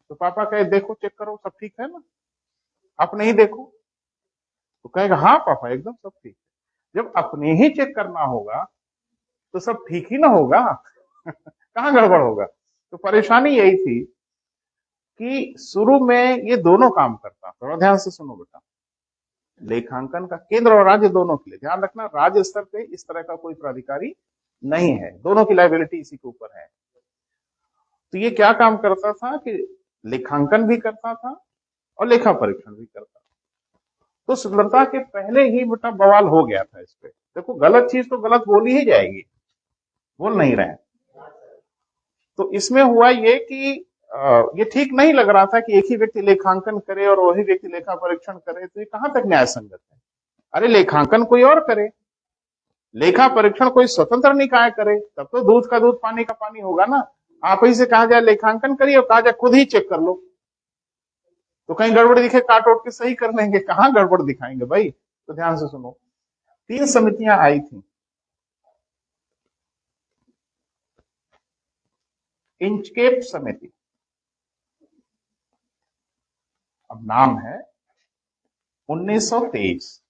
तो पापा कहे देखो चेक करो सब ठीक है ना, आप नहीं देखो, तो कहेगा हाँ पापा एकदम सब ठीक है। जब अपने ही चेक करना होगा तो सब ठीक ही ना होगा कहाँ गड़बड़ होगा? तो परेशानी यही थी कि शुरू में ये दोनों काम करता। थोड़ा ध्यान से सुनो बेटा, लेखांकन का केंद्र और राज्य दोनों के लिए ध्यान रखना, राज्य स्तर पे इस तरह का कोई प्राधिकारी नहीं है, दोनों की लायबिलिटी इसी के ऊपर है। तो ये क्या काम करता था कि लेखांकन भी करता था और लेखा परीक्षण भी करता था। तो सुंदरता के पहले ही बेटा बवाल हो गया था इस पे। देखो गलत चीज तो गलत बोली ही जाएगी, बोल नहीं रहे। तो इसमें हुआ ये कि ये ठीक नहीं लग रहा था कि एक ही व्यक्ति लेखांकन करे और वही व्यक्ति लेखा परीक्षण करे, तो ये कहां तक न्याय संगत है? अरे लेखांकन कोई और करे, लेखा परीक्षण कोई स्वतंत्र निकाय करे, तब तो दूध का दूध पानी का पानी होगा ना। आप ही से कहा जाए लेखांकन करिए और कहा जाए खुद ही चेक कर लो, तो कहीं गड़बड़ दिखे काट उठ के सही कर लेंगे, कहां गड़बड़ दिखाएंगे भाई? तो ध्यान से सुनो, 3 समितियां आई थी। इंचकेप समिति, अब नाम है 1923।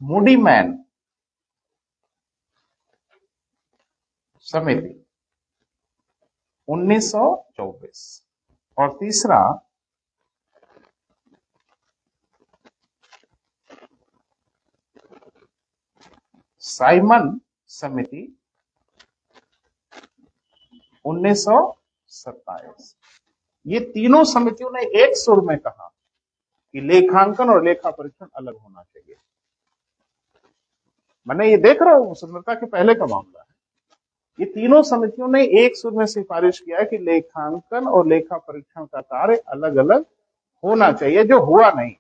मूडीमैन समिति 1924, और तीसरा साइमन समिति 1927। ये तीनों समितियों ने एक सुर में कहा कि लेखांकन और लेखा परीक्षण अलग होना चाहिए। मैंने ये देख रहा हूं स्वतंत्रता के पहले का मामला है, ये तीनों समितियों ने एक सुर में सिफारिश किया है कि लेखांकन और लेखा परीक्षण का कार्य अलग अलग होना चाहिए, जो हुआ नहीं।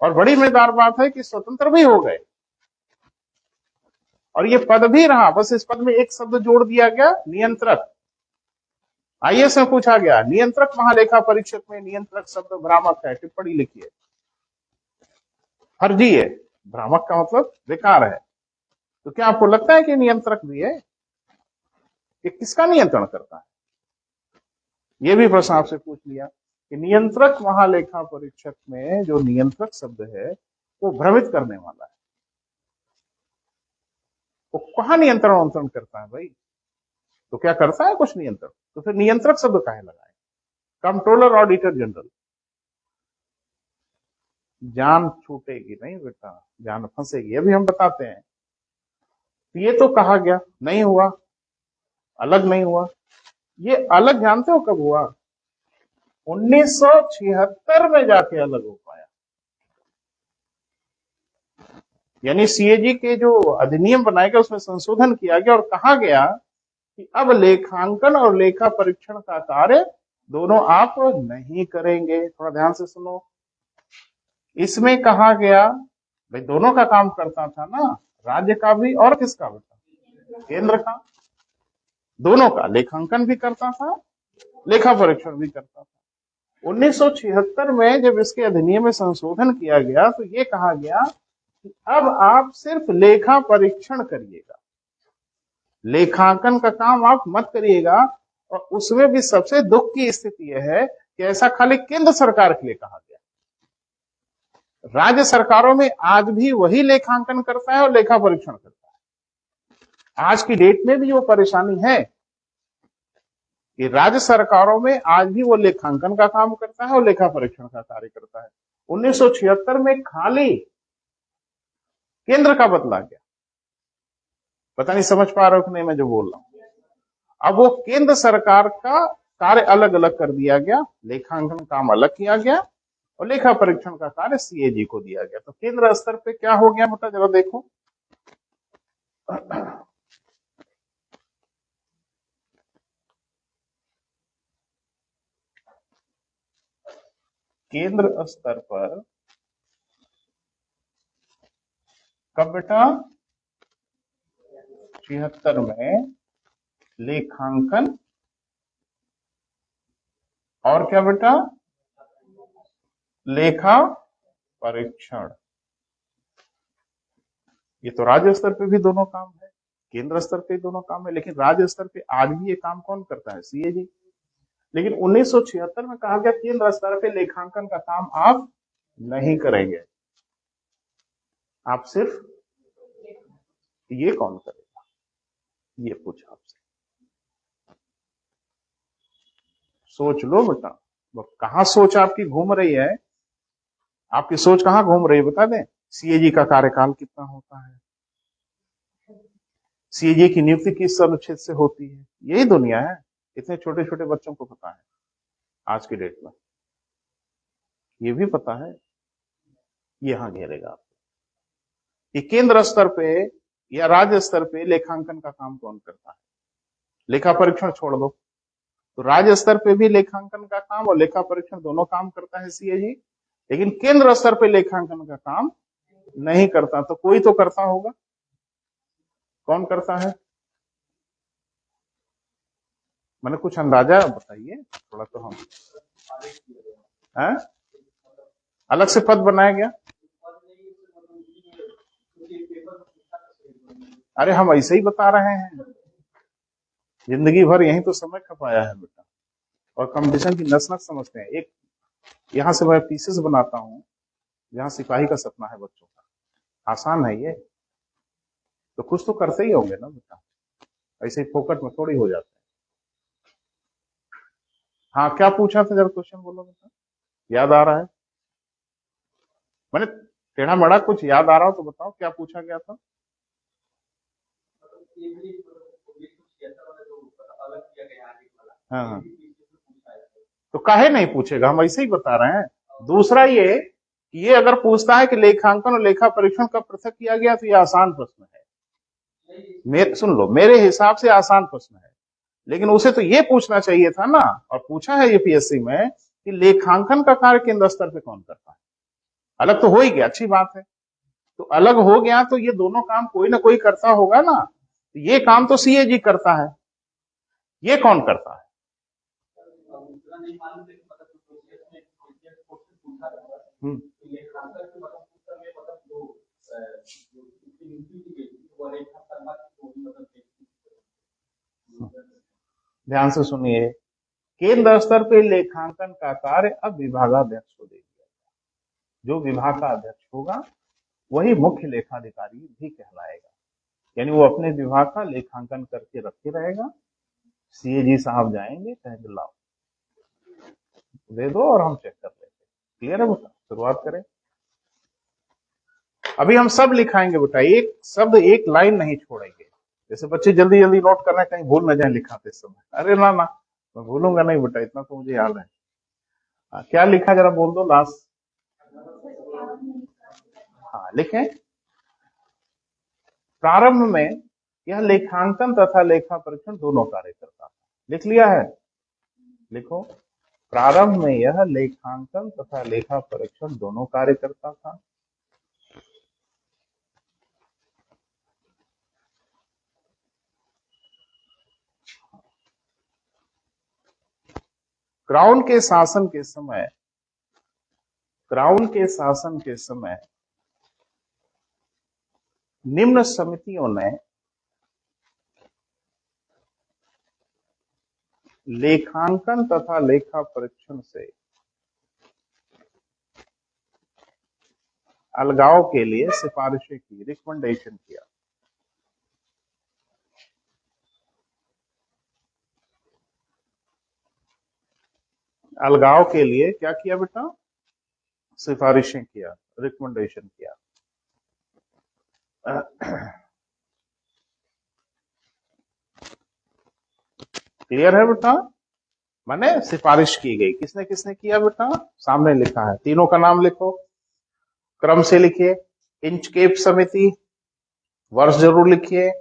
और बड़ी मजेदार बात है कि स्वतंत्र भी हो गए और ये पद भी रहा, बस इस पद में एक शब्द जोड़ दिया गया, नियंत्रक। आईएएस में पूछा गया नियंत्रक महालेखा परीक्षक में नियंत्रक शब्द भ्रामक है, टिप्पणी लिखिए। फर्जी है, भ्रामक का मतलब बेकार है। तो क्या आपको लगता है कि नियंत्रक भी है? ये किसका नियंत्रण करता है? ये भी प्रश्न आपसे पूछ लिया कि नियंत्रक महालेखा परीक्षक में जो नियंत्रक शब्द है वो भ्रमित करने वाला है। वो कहां नियंत्रण करता है भाई? तो क्या करता है कुछ नियंत्रण? तो फिर नियंत्रक शब्द काहे लगाए? Controller auditor general. जान छूटेगी नहीं बेटा, जान फंसेगी, अभी हम बताते हैं। ये तो कहा गया नहीं हुआ, अलग नहीं हुआ। ये अलग जानते हो कब हुआ? 1976 में जाके अलग हो पाया। यानी सीएजी के जो अधिनियम बनाए गए उसमें संशोधन किया गया और कहा गया कि अब लेखांकन और लेखा परीक्षण का कार्य दोनों आप नहीं करेंगे। थोड़ा ध्यान से सुनो, इसमें कहा गया भाई दोनों का काम करता था ना, राज्य का भी और किसका बेटा? केंद्र का। दोनों का लेखांकन भी करता था, लेखा परीक्षण भी करता था। 1976 में जब इसके अधिनियम में संशोधन किया गया तो ये कहा गया कि अब आप सिर्फ लेखा परीक्षण करिएगा, लेखांकन का काम आप मत करिएगा। और उसमें भी सबसे दुख की स्थिति यह है कि ऐसा खाली केंद्र सरकार के लिए कहा गया, राज्य सरकारों में आज भी वही लेखांकन करता है और लेखा परीक्षण करता है। आज की डेट में भी वो परेशानी है कि राज्य सरकारों में आज भी वो लेखांकन का काम करता है और लेखा परीक्षण का कार्य करता है। 1976 में खाली केंद्र का बदला गया। पता नहीं समझ पा रहे हो कि नहीं मैं जो बोल रहा हूं। अब वो केंद्र सरकार का कार्य अलग अलग कर दिया गया, लेखांकन काम अलग किया गया और लेखा परीक्षण का कार्य सीएजी को दिया गया। तो केंद्र स्तर पे क्या हो गया बेटा, जरा देखो। केंद्र स्तर पर कब बेटा, 76 में लेखांकन और क्या बेटा, लेखा परीक्षण। ये तो राज्य स्तर पे भी दोनों काम है, केंद्र स्तर पे दोनों काम है, लेकिन राज्य स्तर पे आज भी ये काम कौन करता है, सीएजी। लेकिन 1976 में कहा गया केंद्र स्तर पे लेखांकन का काम आप नहीं करेंगे, आप सिर्फ, ये कौन करेगा, ये पूछा आपसे। सोच लो बेटा, कहां सोच आपकी घूम रही है, आपकी सोच कहां घूम रही है बता दें। सीएजी का कार्यकाल कितना होता है, सीएजी की नियुक्ति किस अनुच्छेद से होती है, यही दुनिया है। इतने छोटे छोटे बच्चों को पता है आज की डेट में, ये भी पता है। यहां घेरेगा आपको कि केंद्र स्तर पे या राज्य स्तर पे लेखांकन का काम कौन करता है। लेखा परीक्षण छोड़ दो, तो राज्य स्तर पे भी लेखांकन का काम और लेखा परीक्षण दोनों काम करता है सीएजी, लेकिन केंद्र स्तर पे लेखांकन का काम नहीं करता। तो कोई तो करता होगा, कौन करता है, मैंने कुछ अंदाजा बताइए थोड़ा तो हम है? अलग से पद बनाया गया, अरे हम ऐसे ही बता रहे हैं, जिंदगी भर यही तो समय खपाया है बेटा, और कंपटीशन की नस नस समझते हैं। एक यहां से मैं पीसेस बनाता हूं जहां सिपाही का सपना है बच्चों का, आसान है ये, तो कुछ तो करते ही होंगे ना बेटा, ऐसे ही फोकट में थोड़ी हो जाते हैं। हाँ क्या पूछा था, जरा क्वेश्चन बोलो बेटा, याद आ रहा है, मैंने टेढ़ा मड़ा कुछ याद आ रहा हो तो बताओ क्या पूछा गया था। हाँ हाँ, तो काहे नहीं पूछेगा, हम ऐसे ही बता रहे हैं। दूसरा ये अगर पूछता है कि लेखांकन और लेखा परीक्षण कब पृथक किया गया, तो ये आसान प्रश्न है, सुन लो मेरे हिसाब से आसान प्रश्न है, लेकिन उसे तो ये पूछना चाहिए था ना, और पूछा है यूपीएससी में कि लेखांकन का कार्य केंद्र स्तर पे कौन करता है। अलग तो हो ही गया, अच्छी बात है, तो अलग हो गया तो ये दोनों काम कोई ना कोई करता होगा ना, ये काम तो सीएजी करता है, ये कौन करता है। हम्म, ध्यान से सुनिए, केंद्र स्तर पे लेखांकन का कार्य अब विभागाध्यक्ष को दे दिया, जो विभाग का अध्यक्ष होगा वही मुख्य लेखाधिकारी भी कहलाएगा, यानी वो अपने विभाग का लेखांकन करके रखे रहेगा। सीएजी साहब जाएंगे, कहेंगे लाओ दे दो और हम चेक कर लेंगे। क्लियर है बेटा, शुरुआत करें। अभी हम सब लिखाएंगे बेटा, एक शब्द एक लाइन नहीं छोड़ेंगे, जैसे बच्चे जल्दी जल्दी नोट कर रहे हैं, कहीं भूल न जाए लिखाते समय। अरे ना ना, मैं भूलूंगा नहीं बेटा, इतना तो मुझे याद है। क्या लिखा जरा बोल दो लास्ट। हाँ लिखें, प्रारंभ में यह लेखांकन तथा लेखा परीक्षण दोनों कार्य करता था। लिख लिया है, लिखो, प्रारंभ में यह लेखांकन तथा लेखा परीक्षण दोनों कार्य करता था। क्राउन के शासन के समय, क्राउन के शासन के समय निम्न समितियों ने लेखांकन तथा लेखा परीक्षण से अलगाव के लिए सिफारिशें की, रिकमेंडेशन किया। अलगाव के लिए क्या किया बेटा, सिफारिशें किया, रिकमेंडेशन किया। क्लियर है बेटा? माने सिफारिश की गई, किसने किसने किया बेटा? सामने लिखा है, तीनों का नाम लिखो, क्रम से लिखिए। इंचकेप समिति, वर्ष जरूर लिखिए।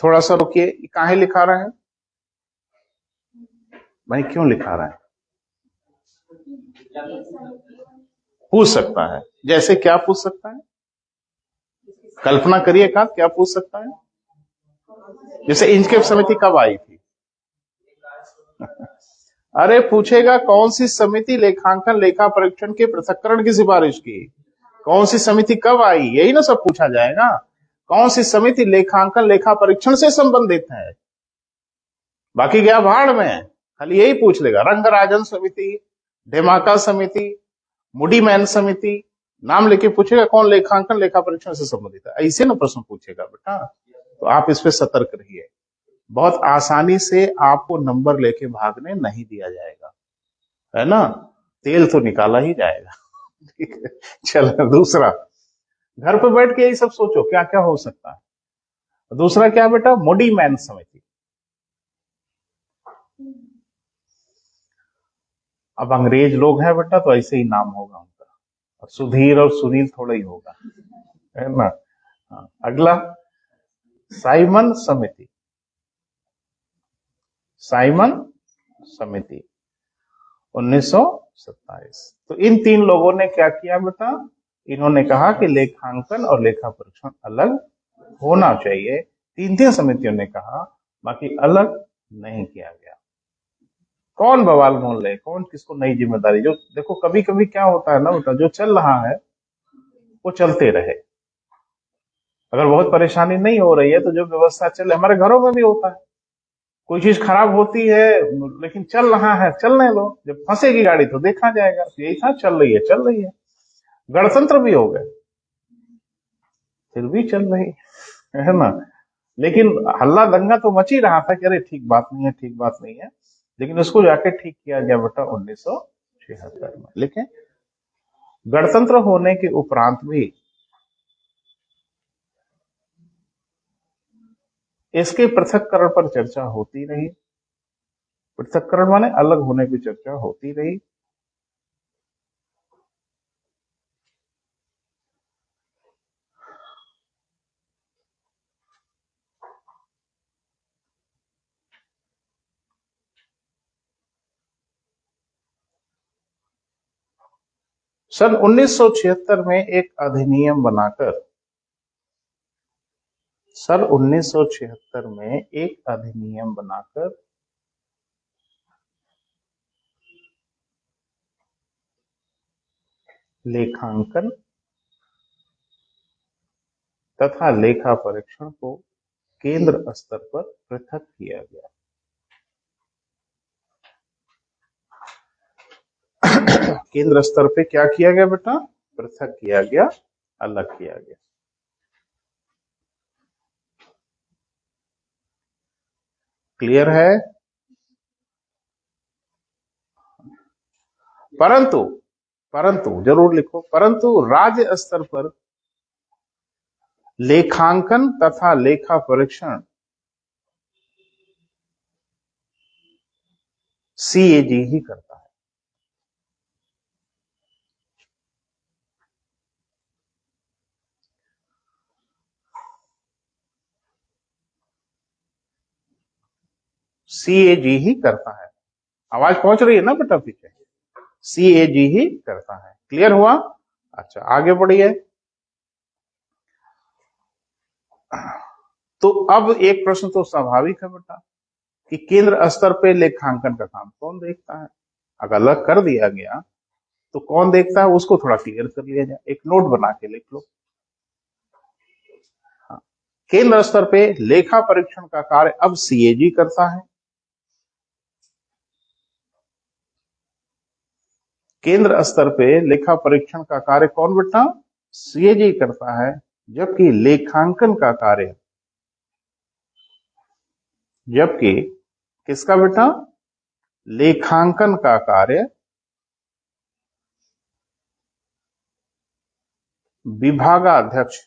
थोड़ा सा रुकिए, काहे लिखा रहे हैं भाई, क्यों लिखा रहे हैं? पूछ सकता है, जैसे क्या पूछ सकता है? कल्पना करिए का क्या पूछ सकता है? जैसे इंचकेप समिति कब आई थी? अरे पूछेगा कौन सी समिति लेखांकन लेखा परीक्षण के पृथक्करण की सिफारिश की, कौन सी समिति कब आई, यही ना सब पूछा जाएगा। कौन सी समिति लेखांकन लेखा परीक्षण से संबंधित है, बाकी गया भाड़ में, खाली यही पूछ लेगा। रंगराजन समिति, डेमाका समिति, मुडीमैन समिति, नाम लेके पूछेगा कौन लेखांकन लेखा परीक्षण से संबंधित है, ऐसे ना प्रश्न पूछेगा बेटा। तो आप इस पे सतर्क रहिए, बहुत आसानी से आपको नंबर लेके भागने नहीं दिया जाएगा, है ना? तेल तो निकाला ही जाएगा। ठीक है, चलो दूसरा, घर पे बैठ के यही सब सोचो क्या क्या हो सकता है। दूसरा क्या बेटा? मुडीमैन समिति। अब अंग्रेज लोग हैं बेटा, तो ऐसे ही नाम होगा उनका, और सुधीर और सुनील थोड़ा ही होगा, है ना? हाँ, अगला साइमन समिति। साइमन समिति 1927। तो इन तीन लोगों ने क्या किया बेटा? इन्होंने कहा कि लेखांकन और लेखा परीक्षण अलग होना चाहिए। तीन तीन समितियों ने कहा, बाकी अलग नहीं किया गया। कौन बवाल मोल ले, कौन किसको नई जिम्मेदारी? जो देखो कभी कभी क्या होता है ना बेटा, जो चल रहा है वो चलते रहे। अगर बहुत परेशानी नहीं हो रही है तो जो व्यवस्था चले, हमारे घरों में भी होता है, कोई चीज खराब होती है लेकिन चल रहा है, चलने दो, जब फंसेगी गाड़ी तो देखा जाएगा। तो यही था, चल रही है चल रही है। गणतंत्र भी हो गए, फिर भी चल रही है ना? लेकिन हल्ला दंगा तो मच ही रहा था कि अरे ठीक बात नहीं है, ठीक बात नहीं है। लेकिन उसको जाके ठीक किया गया बेटा 1976 में। लेकिन गणतंत्र होने के उपरांत भी इसके पृथक्करण पर चर्चा होती रही। पृथक्करण माने अलग होने की चर्चा होती रही। सन 1976 में एक अधिनियम बनाकर, सन 1976 में एक अधिनियम बनाकर लेखांकन तथा लेखा परीक्षण को केंद्र स्तर पर पृथक किया गया। केंद्र स्तर पे क्या किया गया बेटा? पृथक किया गया, अलग किया गया। क्लियर है? परंतु परंतु जरूर लिखो, परंतु राज्य स्तर पर लेखांकन तथा लेखा परीक्षण सीएजी ही करता है। सीएजी ही करता है। आवाज पहुंच रही है ना बेटा पीछे? सीएजी ही करता है। क्लियर हुआ? अच्छा आगे बढ़िए। तो अब एक प्रश्न तो स्वाभाविक है बेटा कि केंद्र स्तर पे लेखांकन का काम कौन देखता है? अगर अलग कर दिया गया तो कौन देखता है, उसको थोड़ा क्लियर कर लिया जाए, एक नोट बना के लिख लो। हाँ, केंद्र स्तर पे लेखा परीक्षण का कार्य अब सीएजी करता है। केंद्र स्तर पे लेखा परीक्षण का कार्य कौन बेटा? सीएजी करता है। जबकि लेखांकन का कार्य, जबकि किसका बेटा? लेखांकन का कार्य विभागाध्यक्ष,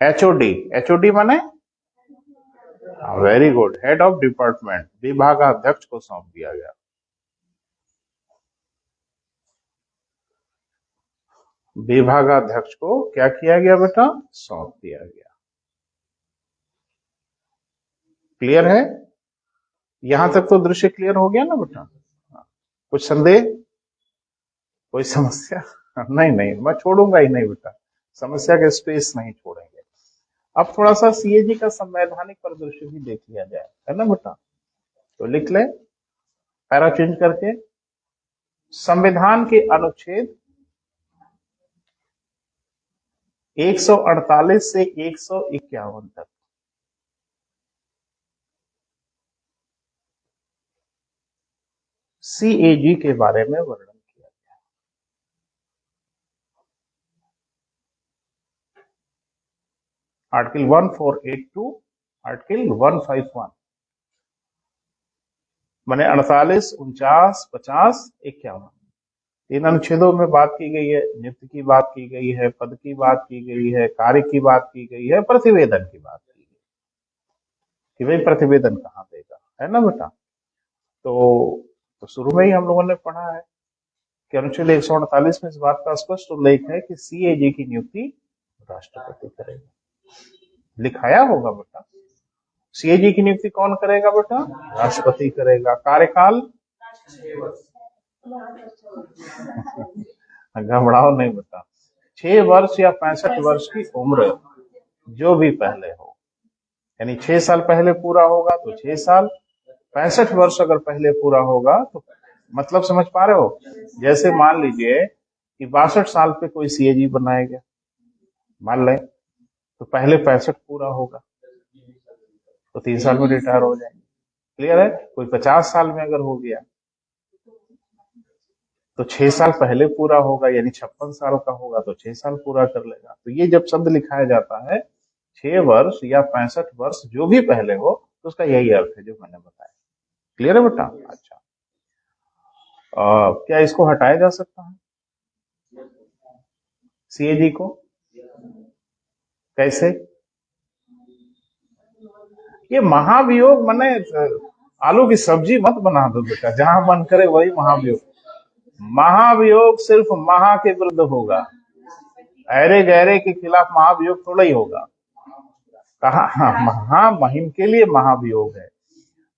एचओडी, एचओडी माने very good, head of department, विभागाध्यक्ष को सौंप दिया गया। विभागाध्यक्ष को क्या किया गया बेटा? सौंप दिया गया। क्लियर है? यहां तक तो दृश्य क्लियर हो गया ना बेटा? कुछ संदेह, कोई समस्या? नहीं नहीं, मैं छोड़ूंगा ही नहीं बेटा, समस्या के स्पेस नहीं छोड़ेंगे। अब थोड़ा सा सीएजी का संवैधानिक परिदृश्य भी देख लिया जाए, है ना बेटा? तो लिख ले, पैरा चेंज करके, संविधान के अनुच्छेद 148 से 151 तक सीएजी के बारे में वर्णन किया गया। आर्टिकल 1482, आर्टिकल 151 माने 48, 49, 50, 51, इन अनुच्छेदों में बात की गई है। नियुक्ति की बात की गई है, पद की बात की गई है, कार्य की बात की गई है, प्रतिवेदन की बात की गई कि भाई प्रतिवेदन कहाँ देगा, है ना बेटा? तो शुरू में ही हम लोगों ने पढ़ा है कि अनुच्छेद 148 में इस बात का स्पष्ट उल्लेख है कि सीएजी की नियुक्ति राष्ट्रपति करेगा। लिखाया होगा बेटा, सीएजी की नियुक्ति कौन करेगा बेटा? राष्ट्रपति करेगा। कार्यकाल घबराओ नहीं बेटा, 6 वर्ष या 65 वर्ष की उम्र जो भी पहले हो, यानी 6 साल पहले पूरा होगा तो 6 साल, 65 वर्ष अगर पहले पूरा होगा तो, मतलब समझ पा रहे हो? जैसे मान लीजिए कि 62 साल पे कोई सीएजी बनाया गया, मान लें, तो पहले 65 पूरा होगा तो 3 साल में रिटायर हो जाएंगे। क्लियर है? कोई 50 साल में अगर हो गया तो 6 साल पहले पूरा होगा, यानी 56 साल का होगा तो 6 साल पूरा कर लेगा। तो ये जब शब्द लिखाया जाता है 6 वर्ष या 65 वर्ष जो भी पहले हो, तो उसका यही अर्थ है जो मैंने बताया। क्लियर है बेटा? अच्छा, क्या इसको हटाया जा सकता है सीएजी को? कैसे? ये महाभियोग माने आलू की सब्जी मत बना दो बेटा, जहां मन करे वही महाभियोग। महाभियोग सिर्फ महा के विरुद्ध होगा, ऐरे गहरे के खिलाफ महाभियोग थोड़ा ही होगा। कहा? हाँ, महिम के लिए महाभियोग है।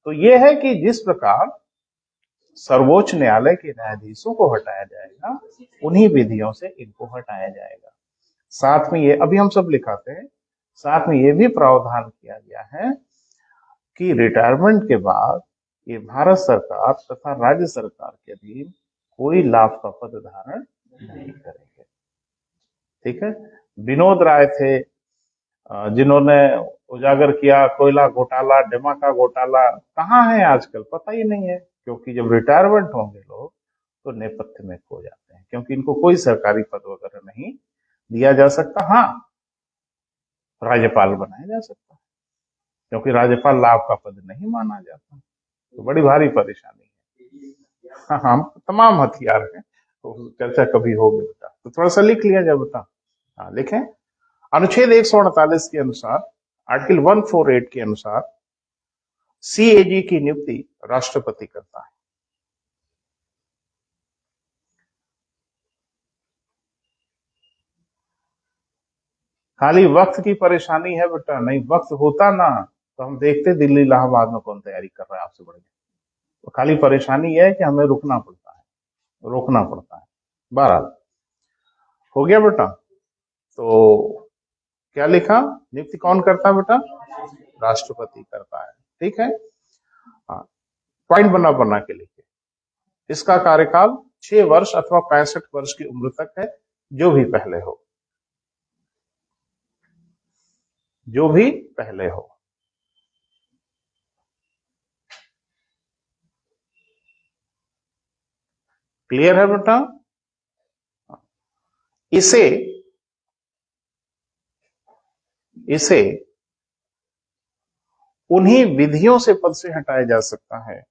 तो ये है कि जिस प्रकार सर्वोच्च न्यायालय के न्यायाधीशों को हटाया जाएगा, उन्हीं विधियों से इनको हटाया जाएगा। साथ में ये अभी हम सब लिखाते हैं, साथ में ये भी प्रावधान किया गया है कि रिटायरमेंट के बाद ये भारत सरकार तथा राज्य सरकार के अधीन कोई लाभ का पद धारण नहीं करेंगे। ठीक है? विनोद राय थे जिन्होंने उजागर किया कोयला घोटाला, डेमाका घोटाला, कहाँ है आजकल? पता ही नहीं है, क्योंकि जब रिटायरमेंट होंगे लोग तो नेपथ्य में खो जाते हैं, क्योंकि इनको कोई सरकारी पद वगैरह नहीं दिया जा सकता। हाँ, राज्यपाल बनाया जा सकता है, क्योंकि राज्यपाल लाभ का पद नहीं माना जाता, तो बड़ी भारी परेशानी है। हाँ हाँ, तमाम हथियार हैं, तो चर्चा कभी होगी बेटा, तो थोड़ा सा लिख लिया जाए बेटा। हाँ लिखें, अनुच्छेद 148 के अनुसार, आर्टिकल 148 के अनुसार सीएजी की नियुक्ति राष्ट्रपति करता है। खाली वक्त की परेशानी है बेटा, नहीं वक्त होता ना तो हम देखते दिल्ली इलाहाबाद में कौन तैयारी कर रहा है आपसे बढ़ गया। तो खाली परेशानी है कि हमें रुकना पड़ता है, रोकना पड़ता है। बहरहाल हो गया बेटा। तो क्या लिखा? नियुक्ति कौन करता है बेटा? राष्ट्रपति करता है। ठीक है? हाँ, पॉइंट बना के लिखे। इसका कार्यकाल 6 वर्ष अथवा 65 वर्ष की उम्र तक है, जो भी पहले हो, जो भी पहले हो। क्लियर है बेटा? इसे उन्हीं विधियों से पद से हटाया जा सकता है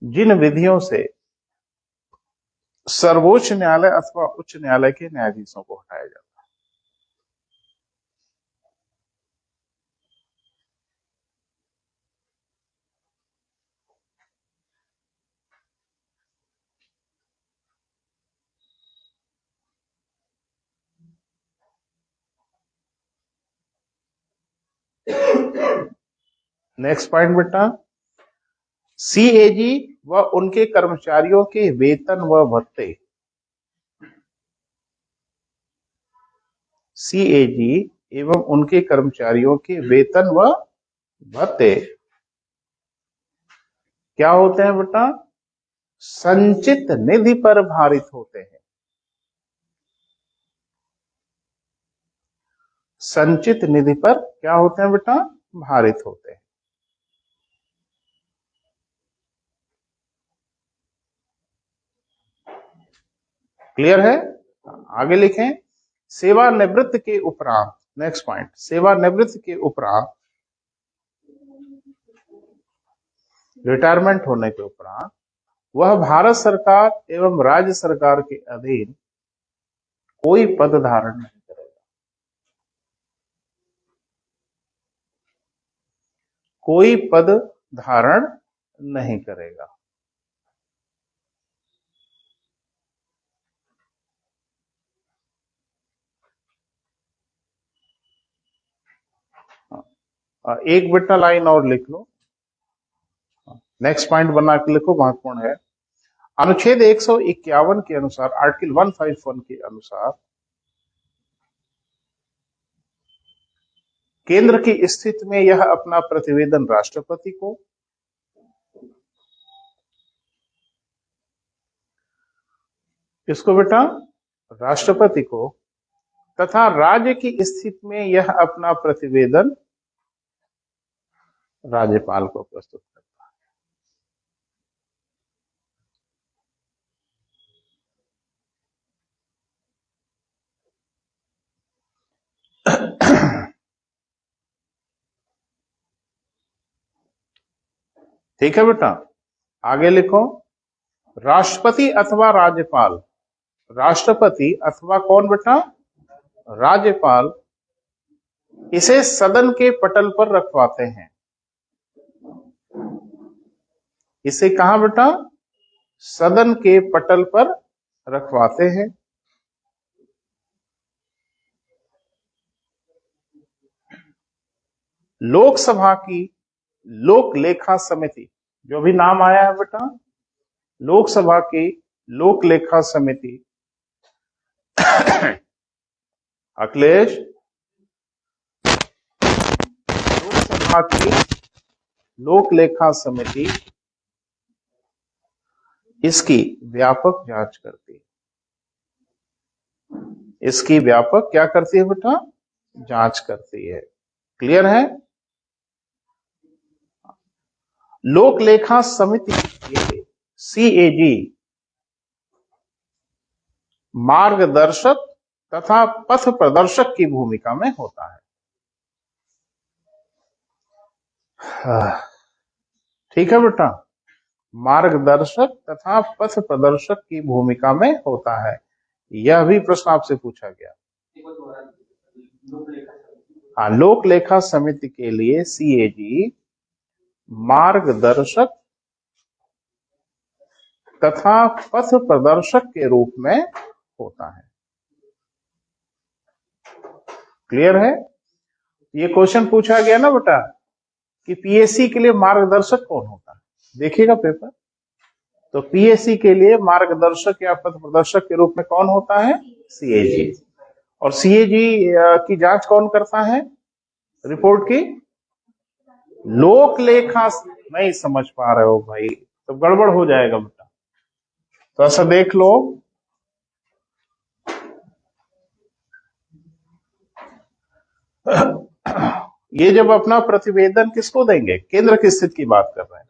जिन विधियों से सर्वोच्च न्यायालय अथवा उच्च न्यायालय के न्यायाधीशों को हटाया जाता है। नेक्स्ट पॉइंट बेटा, सीएजी व उनके कर्मचारियों के वेतन व भत्ते। सीएजी एवं उनके कर्मचारियों के वेतन व भत्ते क्या होते हैं बेटा? संचित निधि पर भारित होते हैं। संचित निधि पर क्या होते हैं बेटा? भारित होते हैं। क्लियर है? आगे लिखें, सेवानिवृत्त के उपरांत। नेक्स्ट पॉइंट, सेवानिवृत्त के उपरांत, रिटायरमेंट होने के उपरांत वह भारत सरकार एवं राज्य सरकार के अधीन कोई पद धारण नहीं करेगा। कोई पद धारण नहीं करेगा। एक बेटा लाइन और लिख लो, नेक्स्ट पॉइंट बना के लिखो, महत्वपूर्ण है। अनुच्छेद 151 के अनुसार, आर्टिकल 151 के अनुसार केंद्र की स्थिति में यह अपना प्रतिवेदन राष्ट्रपति को, किसको बेटा? राष्ट्रपति को, तथा राज्य की स्थिति में यह अपना प्रतिवेदन राज्यपाल को प्रस्तुत करता है। ठीक है बेटा, आगे लिखो, राष्ट्रपति अथवा राज्यपाल। राष्ट्रपति अथवा कौन बेटा? राज्यपाल इसे सदन के पटल पर रखवाते हैं। इसे कहां बेटा? सदन के पटल पर रखवाते हैं। लोकसभा की लोक लेखा समिति, जो भी नाम आया है बेटा, लोकसभा की लोक लेखा समिति, अखिलेश, लोकसभा की लोक लेखा समिति इसकी व्यापक जांच करती है। इसकी व्यापक क्या करती है बेटा? जांच करती है। क्लियर है? लोक लेखा समिति सीएजी मार्गदर्शक तथा पथ प्रदर्शक की भूमिका में होता है। ठीक है बेटा, मार्गदर्शक तथा पथ प्रदर्शक की भूमिका में होता है। यह भी प्रश्न आपसे पूछा गया। हाँ, लोक लेखा समिति के लिए सीएजी मार्गदर्शक तथा पथ प्रदर्शक के रूप में होता है। क्लियर है? ये क्वेश्चन पूछा गया ना बेटा कि पीएससी के लिए मार्गदर्शक कौन होता है, देखिएगा पेपर, तो पीएससी के लिए मार्गदर्शक या पथ प्रदर्शक के रूप में कौन होता है? सीएजी। और सीएजी की जांच कौन करता है? रिपोर्ट की लोक लेखा। नहीं समझ पा रहे हो भाई, तो गड़बड़ हो जाएगा बेटा, तो ऐसा देख लो। ये जब अपना प्रतिवेदन किसको देंगे? केंद्र की स्थिति की बात कर रहे हैं,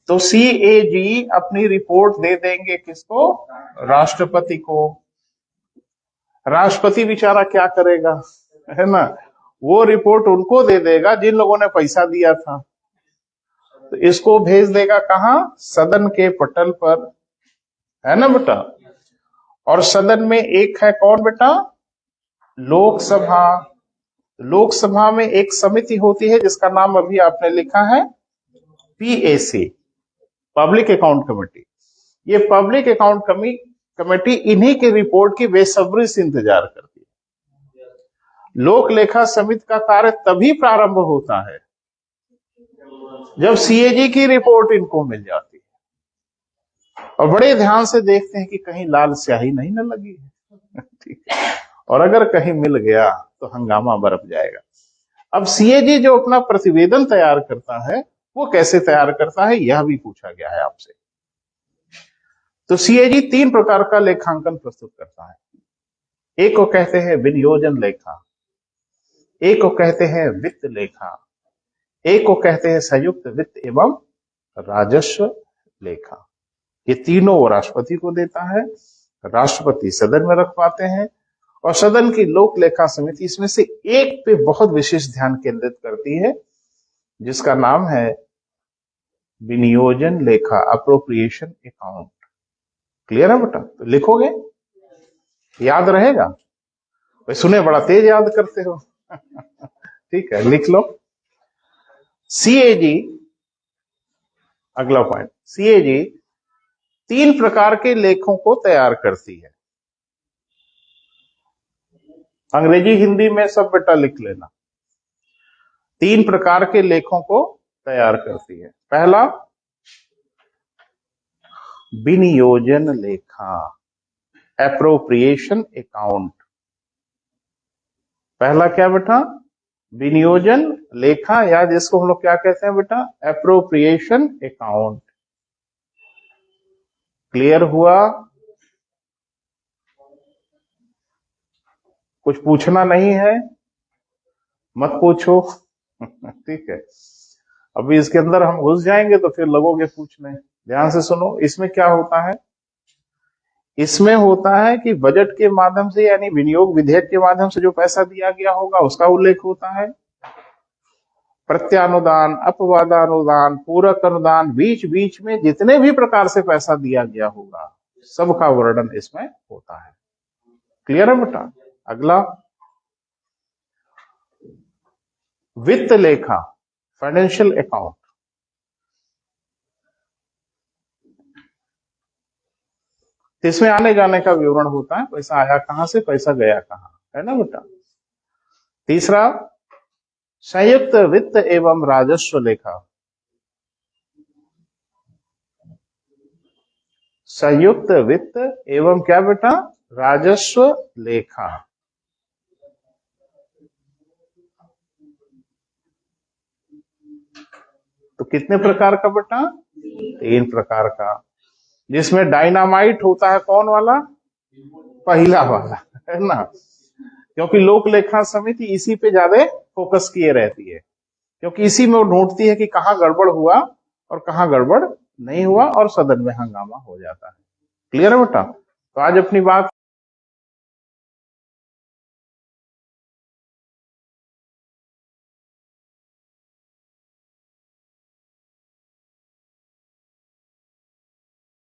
तो सीएजी अपनी रिपोर्ट दे देंगे किसको? राष्ट्रपति को। राष्ट्रपति बेचारा क्या करेगा, है ना? वो रिपोर्ट उनको दे देगा जिन लोगों ने पैसा दिया था। तो इसको भेज देगा कहां? सदन के पटल पर, है ना बेटा। और सदन में एक है कौन बेटा? लोकसभा। लोकसभा में एक समिति होती है जिसका नाम अभी आपने लिखा है पीएसी, पब्लिक अकाउंट कमेटी। ये पब्लिक अकाउंट कमेटी इन्हीं की रिपोर्ट की बेसब्री से इंतजार करती है। लोक लेखा समिति का कार्य तभी प्रारंभ होता है जब सीएजी की रिपोर्ट इनको मिल जाती है, और बड़े ध्यान से देखते हैं कि कहीं लाल स्याही नहीं न लगी है। ठीक है, और अगर कहीं मिल गया तो हंगामा बरप जाएगा। अब सीएजी जो अपना प्रतिवेदन तैयार करता है वो कैसे तैयार करता है, यह भी पूछा गया है आपसे। तो सीएजी 3 प्रकार का लेखांकन प्रस्तुत करता है। एक को कहते हैं विनियोजन लेखा, एक को कहते हैं वित्त लेखा, एक को कहते हैं संयुक्त वित्त एवं राजस्व लेखा। ये तीनों वो राष्ट्रपति को देता है, राष्ट्रपति सदन में रख पाते हैं, और सदन की लोक लेखा समिति इसमें से एक पे बहुत विशेष ध्यान केंद्रित करती है जिसका नाम है विनियोजन लेखा, अप्रोप्रिएशन अकाउंट। क्लियर है बेटा? तो लिखोगे, याद रहेगा। भाई सुने बड़ा तेज याद करते हो। ठीक है, लिख लो। सीएजी, अगला पॉइंट, सीएजी 3 प्रकार के लेखों को तैयार करती है। अंग्रेजी हिंदी में सब बेटा लिख लेना। 3 प्रकार के लेखों को तैयार करती है। पहला विनियोजन लेखा, एप्रोप्रिएशन अकाउंट। पहला क्या बेटा? विनियोजन लेखा, या जिसको हम लोग क्या कहते हैं बेटा? Appropriation account. क्लियर हुआ? कुछ पूछना नहीं है? मत पूछो। ठीक है, अभी इसके अंदर हम घुस जाएंगे तो फिर लगोगे पूछने। ध्यान से सुनो, इसमें क्या होता है? इसमें होता है कि बजट के माध्यम से, यानी विनियोग विधेयक के माध्यम से जो पैसा दिया गया होगा उसका उल्लेख होता है। प्रत्यानुदान, अपवादानुदान, पूरक अनुदान, बीच बीच में जितने भी प्रकार से पैसा दिया गया होगा सबका वर्णन इसमें होता है। क्लियर है बेटा? अगला वित्त लेखा, फाइनेंशियल अकाउंट। इसमें आने जाने का विवरण होता है, पैसा आया कहां से, पैसा गया कहां, है ना बेटा। तीसरा संयुक्त वित्त एवं राजस्व लेखा। संयुक्त वित्त एवं क्या बेटा? राजस्व लेखा। तो कितने प्रकार का बेटा? 3 प्रकार का, जिसमें डायनामाइट होता है कौन वाला? पहला वाला, है ना, क्योंकि लोक लेखा समिति इसी पे ज्यादा फोकस किए रहती है, क्योंकि इसी में वो ढूंढती है कि कहां गड़बड़ हुआ और कहां गड़बड़ नहीं हुआ, और सदन में हंगामा हो जाता है। क्लियर है बेटा? तो आज अपनी बात